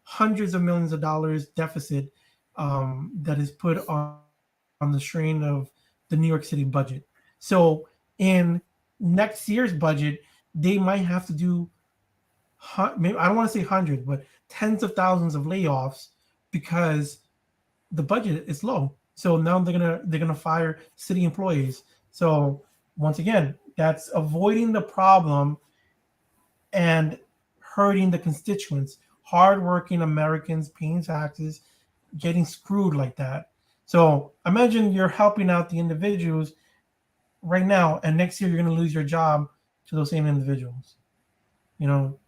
hundreds of millions of dollars deficit that is put on the strain of the New York City budget. So in next year's budget, they might have to do, maybe I don't want to say hundreds, but tens of thousands of layoffs because the budget is low. So now they're gonna fire city employees. So once again, that's avoiding the problem and hurting the constituents, hardworking Americans paying taxes, getting screwed like that. So imagine you're helping out the individuals right now, and next year you're going to lose your job to those same individuals. You know,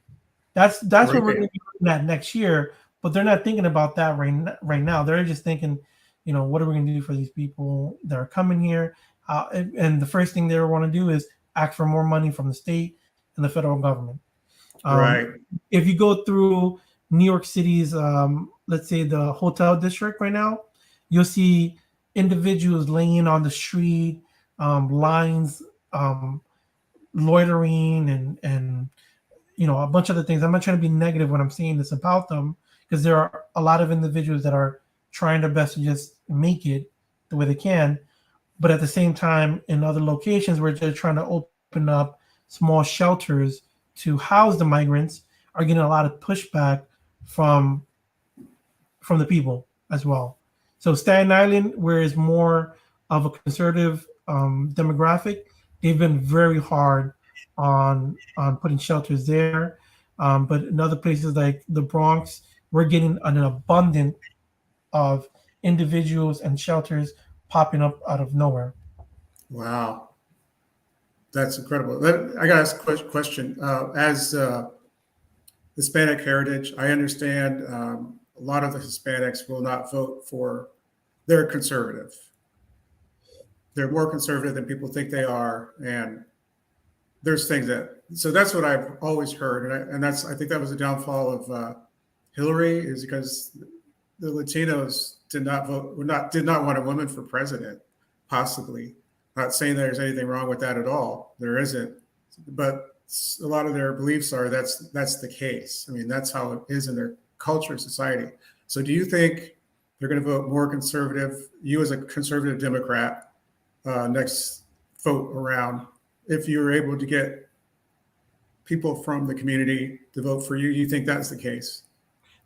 that's what we're Right. going to be looking at next year. But they're not thinking about that right now. They're just thinking, what are we going to do for these people that are coming here? And the first thing they want to do is ask for more money from the state and the federal government. Um, Right. if you go through New York City's, let's say the hotel district right now, you'll see individuals laying on the street, lines, um, loitering, and a bunch of other things. I'm not trying to be negative when I'm saying this about them because there are a lot of individuals that are trying their best to just make it the way they can, but at the same time, in other locations where they're trying to open up small shelters to house the migrants, are getting a lot of pushback from from the people as well. So Staten Island, where it's more of a conservative demographic, they've been very hard on putting shelters there. But in other places like the Bronx, we're getting an abundance of individuals and shelters popping up out of nowhere. Wow. That's incredible. I got to ask a question. As Hispanic heritage, I understand a lot of the Hispanics will not vote for, they're conservative. They're more conservative than people think they are. And there's things that, so that's what I've always heard. I think that was the downfall of Hillary, is because the Latinos did not want a woman for president, possibly. Not saying there's anything wrong with that at all. There isn't, but a lot of their beliefs are that's the case. I mean, that's how it is in their culture and society. So, do you think they're going to vote more conservative? You, as a conservative Democrat, next vote around, if you're able to get people from the community to vote for you, you think that's the case?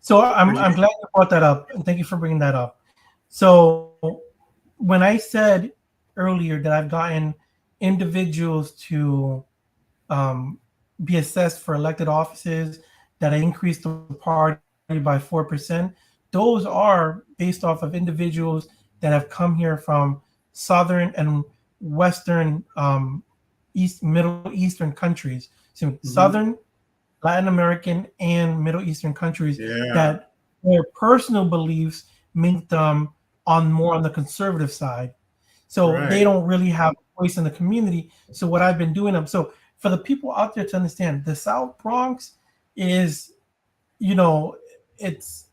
So Or I'm do I'm you, glad you brought that up, and thank you for bringing that up. So when I said earlier that I've gotten individuals to um, be assessed for elected offices that I increased the party by 4%. Those are based off of individuals that have come here from southern and western, Middle Eastern countries. So Hmm. southern, Latin American, and Middle Eastern countries Yeah. that their personal beliefs make them on more on the conservative side. So they Right. don't really have a voice in the community. So what I've been doing them. So for the people out there to understand, the South Bronx is, you know, it's,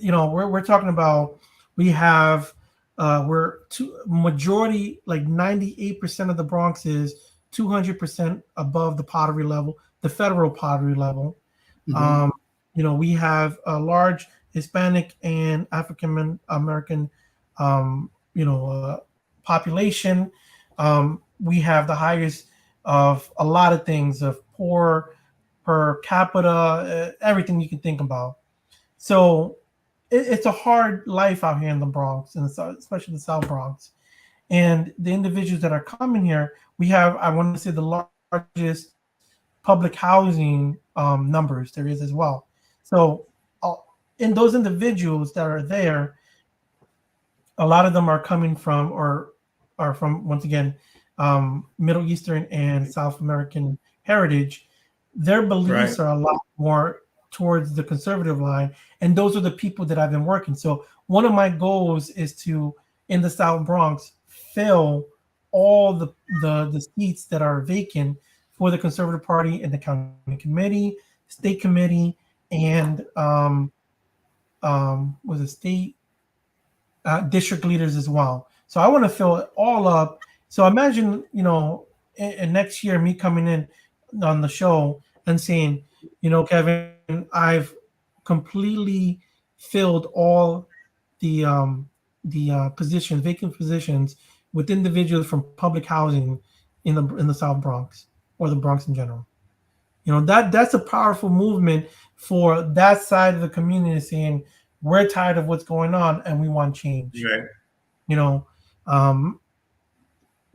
we're talking about, we have, we're majority, like 98% of the Bronx is 200% above the poverty level, the federal poverty level. Hmm. um, we have a large Hispanic and African American, um, population. We have the highest of a lot of things, of poor per capita, everything you can think about. So it's a hard life out here in the Bronx, and especially the South Bronx. And the individuals that are coming here, we have, I want to say, the largest public housing, numbers there is as well. So, uh, in those individuals that are there, a lot of them are coming from, or are from, once again, Middle Eastern and South American heritage. Their Right. beliefs are a lot more towards the conservative line, and those are the people that I've been working. So one of my goals is to, in the South Bronx, fill all the seats that are vacant for the Conservative Party in the county committee, state committee, and, was it state, district leaders as well. So I want to fill it all up. So imagine, in next year, me coming in on the show and saying, Kevin, I've completely filled all the positions, vacant positions, with individuals from public housing in the South Bronx, or the Bronx in general. That's a powerful movement for that side of the community, saying we're tired of what's going on and we want change. Right. You know, um,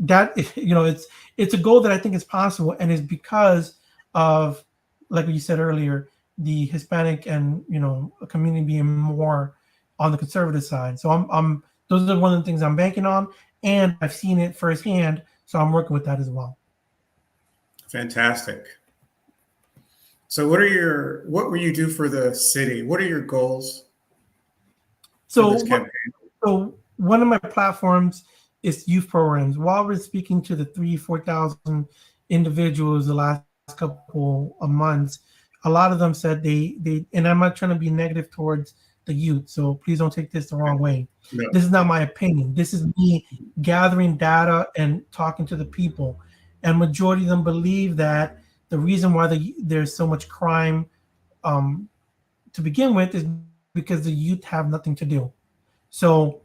that it's a goal that I think is possible, and is because of, like you said earlier, the Hispanic and community being more on the conservative side. So I'm those are one of the things I'm banking on, and I've seen it firsthand. So I'm working with that as well. Fantastic. So what will you do for the city? What are your goals for So this what campaign? So one of my platforms is youth programs. While we're speaking to the 4,000 individuals the last couple of months, a lot of them said they and I'm not trying to be negative towards the youth, so please don't take this the wrong way. No. This is not my opinion. This is me gathering data and talking to the people. And majority of them believe that the reason why there's so much crime, um, to begin with, is because the youth have nothing to do. So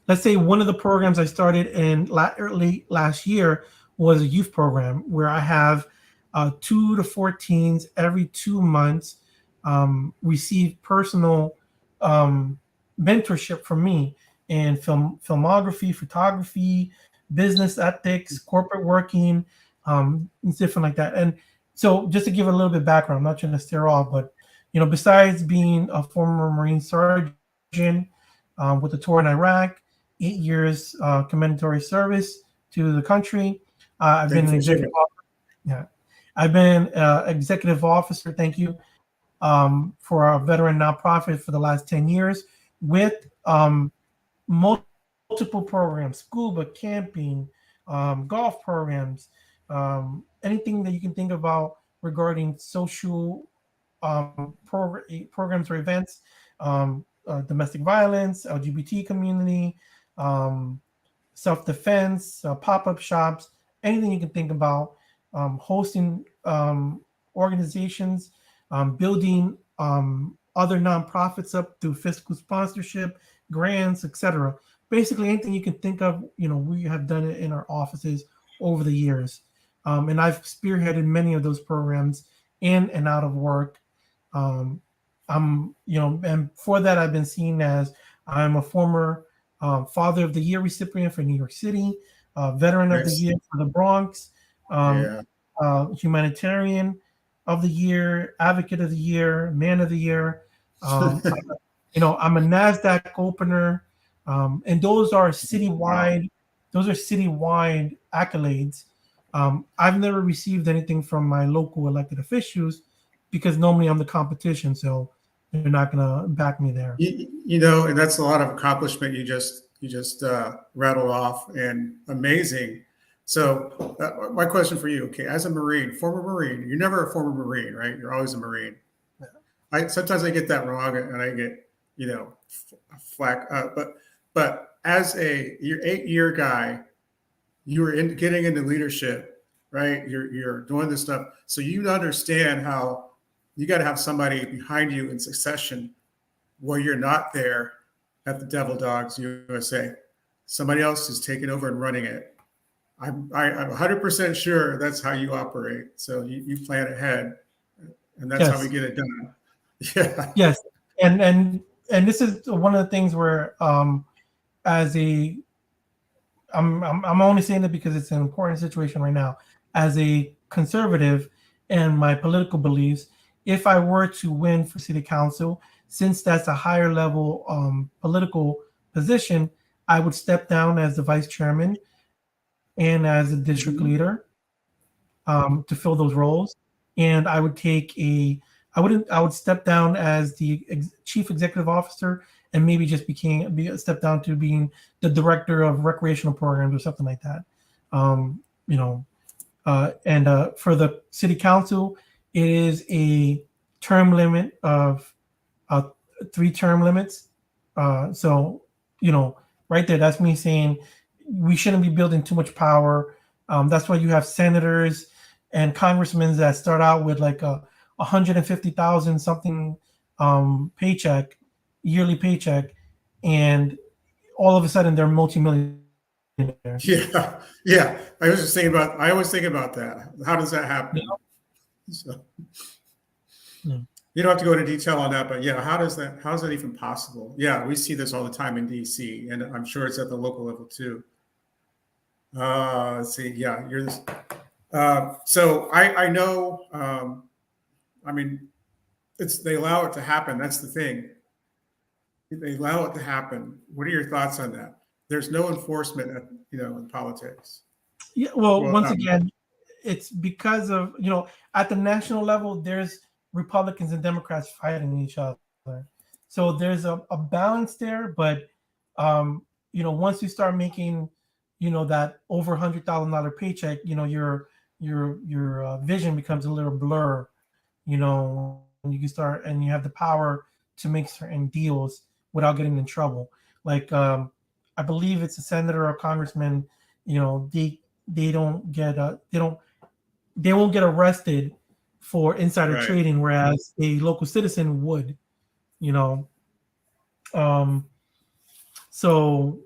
let's say one of the programs I started in late last year was a youth program where I have, 2 to 4 teens every 2 months, receive personal, um, mentorship from me in filmography, photography, business ethics, corporate working, and different like that. And so, just to give a little bit of background, I'm not trying to steer off, but besides being a former Marine sergeant, with a tour in Iraq, 8 years, commendatory service to the country. I've been Thank you an for executive. serving. Yeah, I've been, executive officer. Thank you, for a veteran nonprofit for the last 10 years, with, multiple programs: scuba, camping, golf programs, anything that you can think about regarding social, programs or events, domestic violence, LGBT community, um, self defense, pop up shops, anything you can think about, hosting, organizations, building, other nonprofits up through fiscal sponsorship, grants, etc. Basically, anything you can think of, we have done it in our offices over the years. And I've spearheaded many of those programs in and out of work. Um, and for that, I've been seen as, I'm a former, Father of the Year recipient for New York City, Veteran of the Nice. Year for the Bronx, um, Yeah. humanitarian. of the Year, Advocate of the Year, Man of the Year. Um, I'm a NASDAQ opener, and those are Wow. citywide. Those are citywide accolades. I've never received anything from my local elected officials because normally I'm the competition, so they're not gonna back me there. And that's a lot of accomplishment you just rattled off, and amazing. So, my question for you, okay, as a Marine, former Marine, you're never a former Marine, right? You're always a Marine. I sometimes I get that wrong, and I get flack. But as you're 8-year guy, you were getting into leadership, right? You're doing this stuff, so you understand how you got to have somebody behind you in succession where you're not there at the Devil Dogs USA. Somebody else is taking over and running it. I'm 100% sure that's how you operate. So you plan ahead, and that's how we Yes, get it done. Yeah. yes, and this is one of the things where as a I'm only saying it because it's an important situation right now. As a conservative and my political beliefs, if I were to win for city council, since that's a higher level political position, I would step down as the vice chairman and as a district Mhm. leader to fill those roles. And I would take a I would step down as the chief executive officer and maybe just step down to being the director of recreational programs or something like that. Um, you know, and For the city council, it is a term limit of 3 term limits. So, right there, that's me saying we shouldn't be building too much power. That's why you have senators and congressmen that start out with like a 150,000 something paycheck, yearly paycheck, and all of a sudden they're multimillionaires. Yeah. Yeah. I always think about that. How does that happen? So Yeah. you don't have to go into detail on that, but yeah, how is that even possible? Yeah, we see this all the time in DC, and I'm sure it's at the local level too. Let's see. Yeah, you're this. So I know. I mean, they allow it to happen. That's the thing. They allow it to happen. What are your thoughts on that? There's no enforcement, in politics. Yeah, well, Well, once again, it's because of at the national level, there's Republicans and Democrats fighting each other. So there's a balance there, but once you start making that over $100,000 paycheck, your vision becomes a little blur. And you can start and you have the power to make certain deals without getting in trouble. Like I believe it's a senator or congressman. They don't get they won't get arrested for insider right. trading, whereas a local citizen would. You know, um, so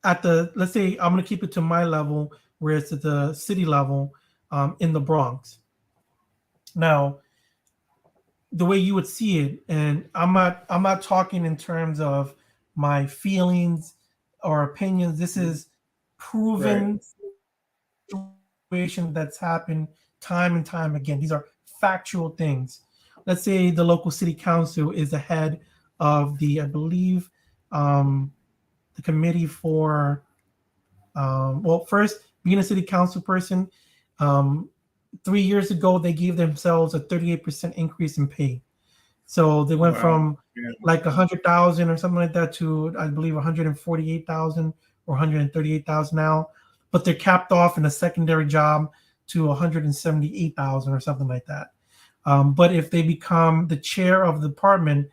let's say I'm going to keep it to my level, where it's at the city level in the Bronx. Now, the way you would see it, and I'm not talking in terms of my feelings or opinions. This is Right. proven situation that's happened time and time again. These are factual things. Let's say the local city council is the head of I believe, the committee for, first, being a city council person, um, 3 years ago, they gave themselves a 38% increase in pay. So they went Wow. from Yeah. like 100,000 or something like that to, I believe, 148,000 or 138,000 now, but they're capped off in a secondary job to 178,000 or something like that. But if they become the chair of the department,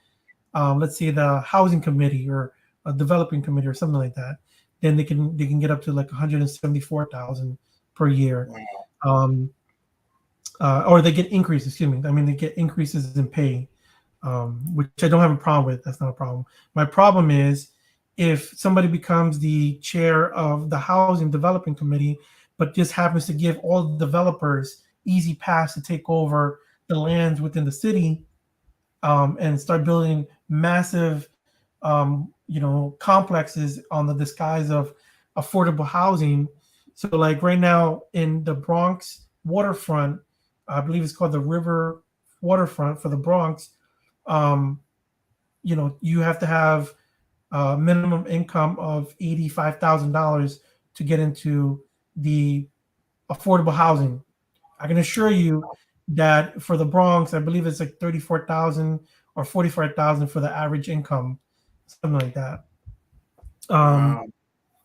let's say the housing committee or a developing committee or something like that, then they can get up to like 174,000 per year. Wow. Um, or they get increases. Excuse me. I mean, they get increases in pay, which I don't have a problem with. That's not a problem. My problem is if somebody becomes the chair of the housing developing committee, but just happens to give all the developers easy pass to take over the lands within the city, and start building massive, complexes on the disguise of affordable housing. So, like right now in the Bronx waterfront, I believe it's called the River. waterfront for the Bronx, you have to have a minimum income of $85,000 to get into the affordable housing. I can assure you that for the Bronx, I believe it's like 34,000 or 45,000 for the average income, something like that. Wow.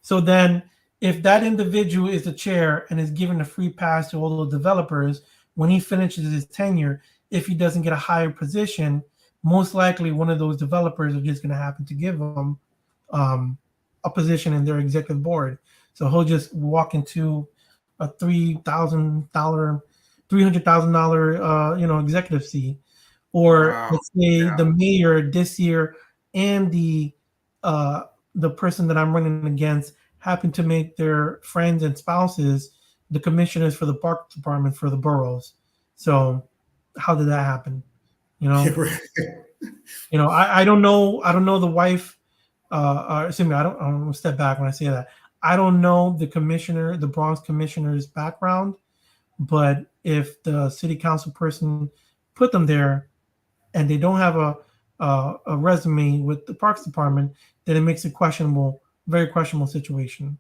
So then, if that individual is the chair and is given a free pass to all the developers, when he finishes his tenure, if he doesn't get a higher position, most likely one of those developers are just going to happen to give him a position in their executive board. So he'll just walk into a $300,000, executive seat. Or Wow. let's say Yeah. the mayor this year and the person that I'm running against happen to make their friends and spouses the commissioners for the park department for the boroughs. So how did that happen? You Yeah, know, right. I don't know. I don't know the wife. Excuse me. I'm gonna step back when I say that. I don't know the Bronx commissioner's background, but if the city council person put them there and they don't have a resume with the parks department, then it makes a very questionable situation.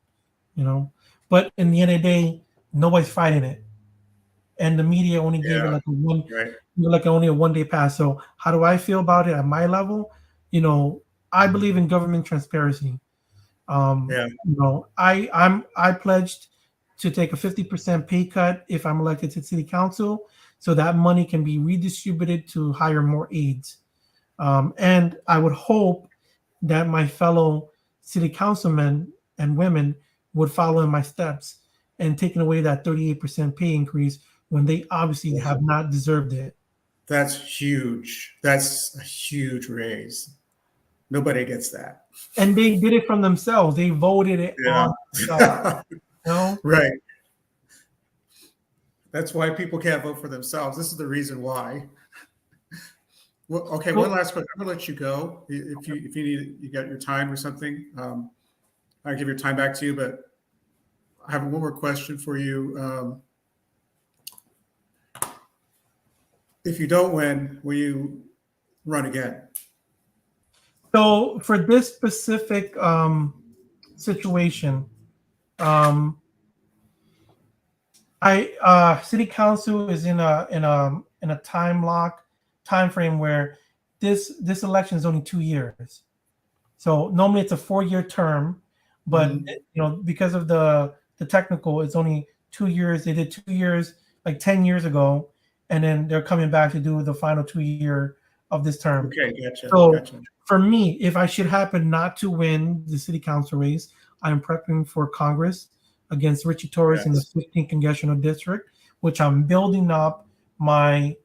You know, but in the end of the day, nobody's fighting it, and the media only gave it Yeah. like a one, Right. like only a 1 day pass. So how do I feel about it at my level? You know, I believe in government transparency. Yeah. I pledged to take a 50% pay cut if I'm elected to city council, so that money can be redistributed to hire more aides. And I would hope that my fellow city councilmen and women would follow in my steps and taking away that 38% pay increase when they obviously Yeah. have not deserved it. That's huge. That's a huge raise. Nobody gets that. And they did it from themselves. They voted it on themselves. Yeah. You know? Right. That's why people can't vote for themselves. This is the reason why. Well, okay, one So, last question. I'm gonna let you go. If you need you got your time or something, I'll give your time back to you. But I have one more question for you. If you don't win, will you run again? so for this specific situation, um, I city council is in a time frame where this election is only 2 years. So normally it's a 4 year term, but Mhm. because of the technical, it's only 2 years. They did 2 years like 10 years ago, and then they're coming back to do the final 2 year of this term. Okay, gotcha, So gotcha. for me, if I should happen not to win the city council race, I'm prepping for Congress against Richie Torres in the Yes, 15th congressional district, which I'm building up my.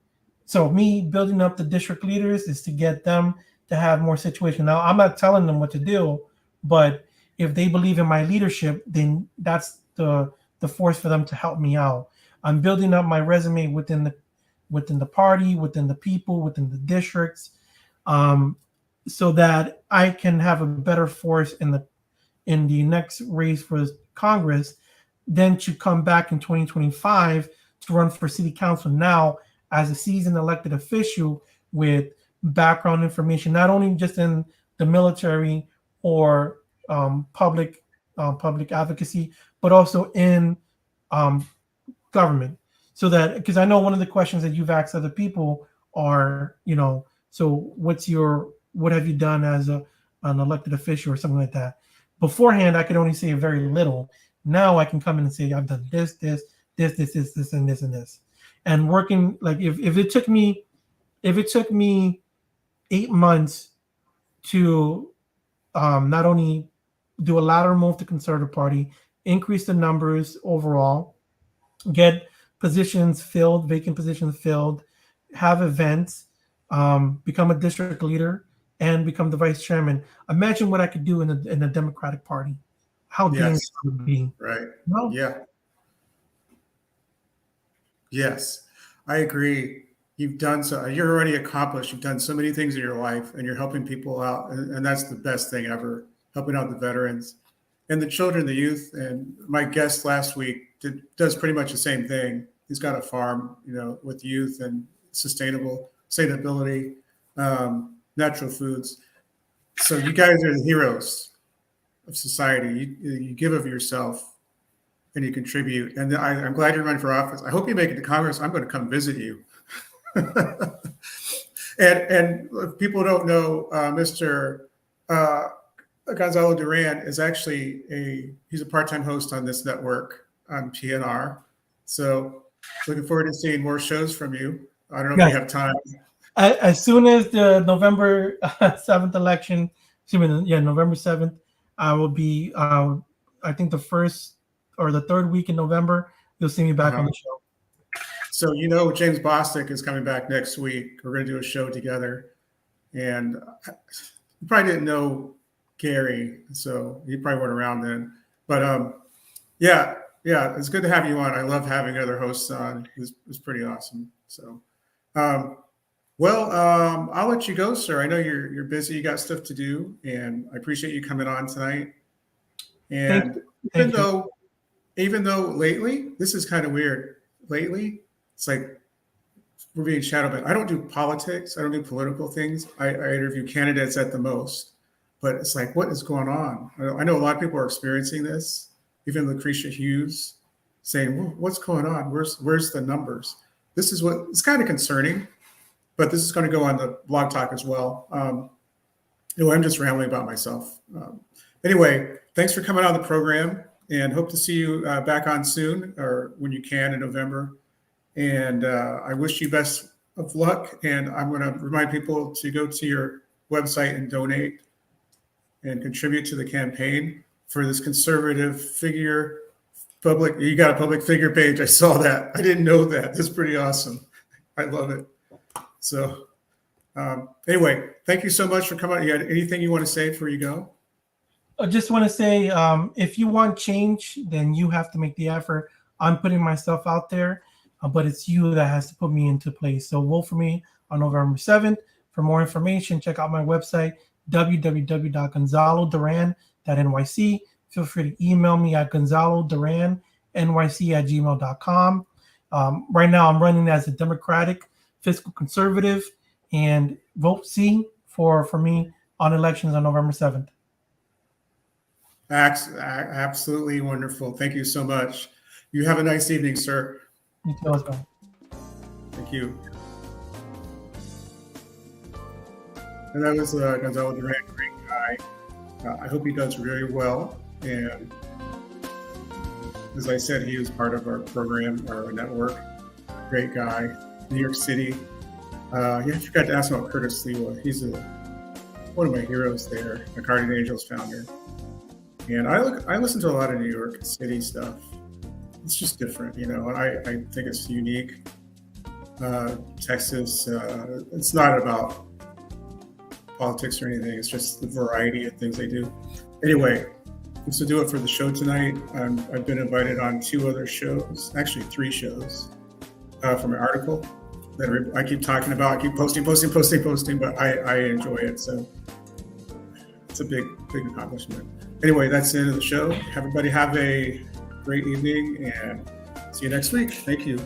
So me building up the district leaders is to get them to have more situation. Now I'm not telling them what to do, but if they believe in my leadership, then that's the force for them to help me out. I'm building up my resume within the party, within the people, within the districts, um, so that I can have a better force in the next race for Congress, then to come back in 2025 to run for city council now as a seasoned elected official with background information, not only just in the military or public advocacy, but also in um, government. So that because I know one of the questions that you've asked other people are, so what have you done as an elected official or something like that. Beforehand, I could only say very little. Now I can come in and say I've done this, and this, and this. And working like if it took me 8 months to not only do a lateral move to Conservative Party, increase the numbers overall, get vacant positions filled, have events, become a district leader, and become the vice chairman. Imagine what I could do in the Democratic Party. How dangerous yes, it would be. right. No, Yeah, yes, I agree. You've done so. You're already accomplished. You've done so many things in your life, and you're helping people out, and that's the best thing ever. Helping out the veterans and the children, the youth. And my guest last week does pretty much the same thing. He's got a farm, with youth, and sustainability, natural foods. So you guys are the heroes of society. You give of yourself and you contribute. And I'm glad you're running for office. I hope you make it to Congress. I'm going to come visit you. and if people don't know, Mr. Gonzalo Duran is actually he's a part-time host on this network on PNR. So looking forward to seeing more shows from you. I don't know if you have time. As soon as the November 7th election, November 7th, I will be, I think the first or the third week in November, you'll see me back on the show. So, James Bostic is coming back next week. We're going to do a show together. And you probably didn't know Gary, so he probably weren't around then. But yeah, it's good to have you on. I love having other hosts on. It was pretty awesome. So, I'll let you go, sir. I know you're busy. You got stuff to do, and I appreciate you coming on tonight. And even though lately, this is kind of weird. Lately, it's like we're being shadow banned. I don't do politics. I don't do political things. I interview candidates at the most. But it's like, what is going on? I know a lot of people are experiencing this. Even Lucretia Hughes saying, well, what's going on? Where's the numbers? It's kind of concerning. But this is going to go on the blog talk as well. I'm just rambling about myself. Anyway, thanks for coming on the program, and hope to see you back on soon, or when you can in November. And I wish you best of luck. And I'm going to remind people to go to your website and donate and contribute to the campaign for this conservative figure. You got a public figure page. I saw that. I didn't know that. That's pretty awesome. I love it. So anyway, thank you so much for coming. You had anything you want to say before you go? I just want to say, if you want change, then you have to make the effort. I'm putting myself out there, but it's you that has to put me into place. So vote for me on November 7th. For more information, check out my website, www.gonzaloduran.nyc. Feel free to email me at gonzaloduranyc@gmail.com. Right now, I'm running as a Democratic fiscal conservative, and vote C for me on elections on November 7th. Absolutely wonderful. Thank you so much. You have a nice evening, sir. You too as well. Thank you. And that was Gonzalo Duran, great guy. I hope he does really well. And as I said, he was part of our program, our network. Great guy. New York City. I forgot to ask about Curtis Lewa. He's one of my heroes there, a Guardian Angels founder. And I listen to a lot of New York City stuff. It's just different, I think it's unique. Texas, it's not about politics or anything. It's just the variety of things they do. Anyway, this will do it for the show tonight. I've been invited on 2 other shows, actually 3 shows, from an article that I keep talking about. I keep posting, but I enjoy it. So it's a big accomplishment. Anyway, that's the end of the show. Everybody have a great evening, and see you next week. Thank you.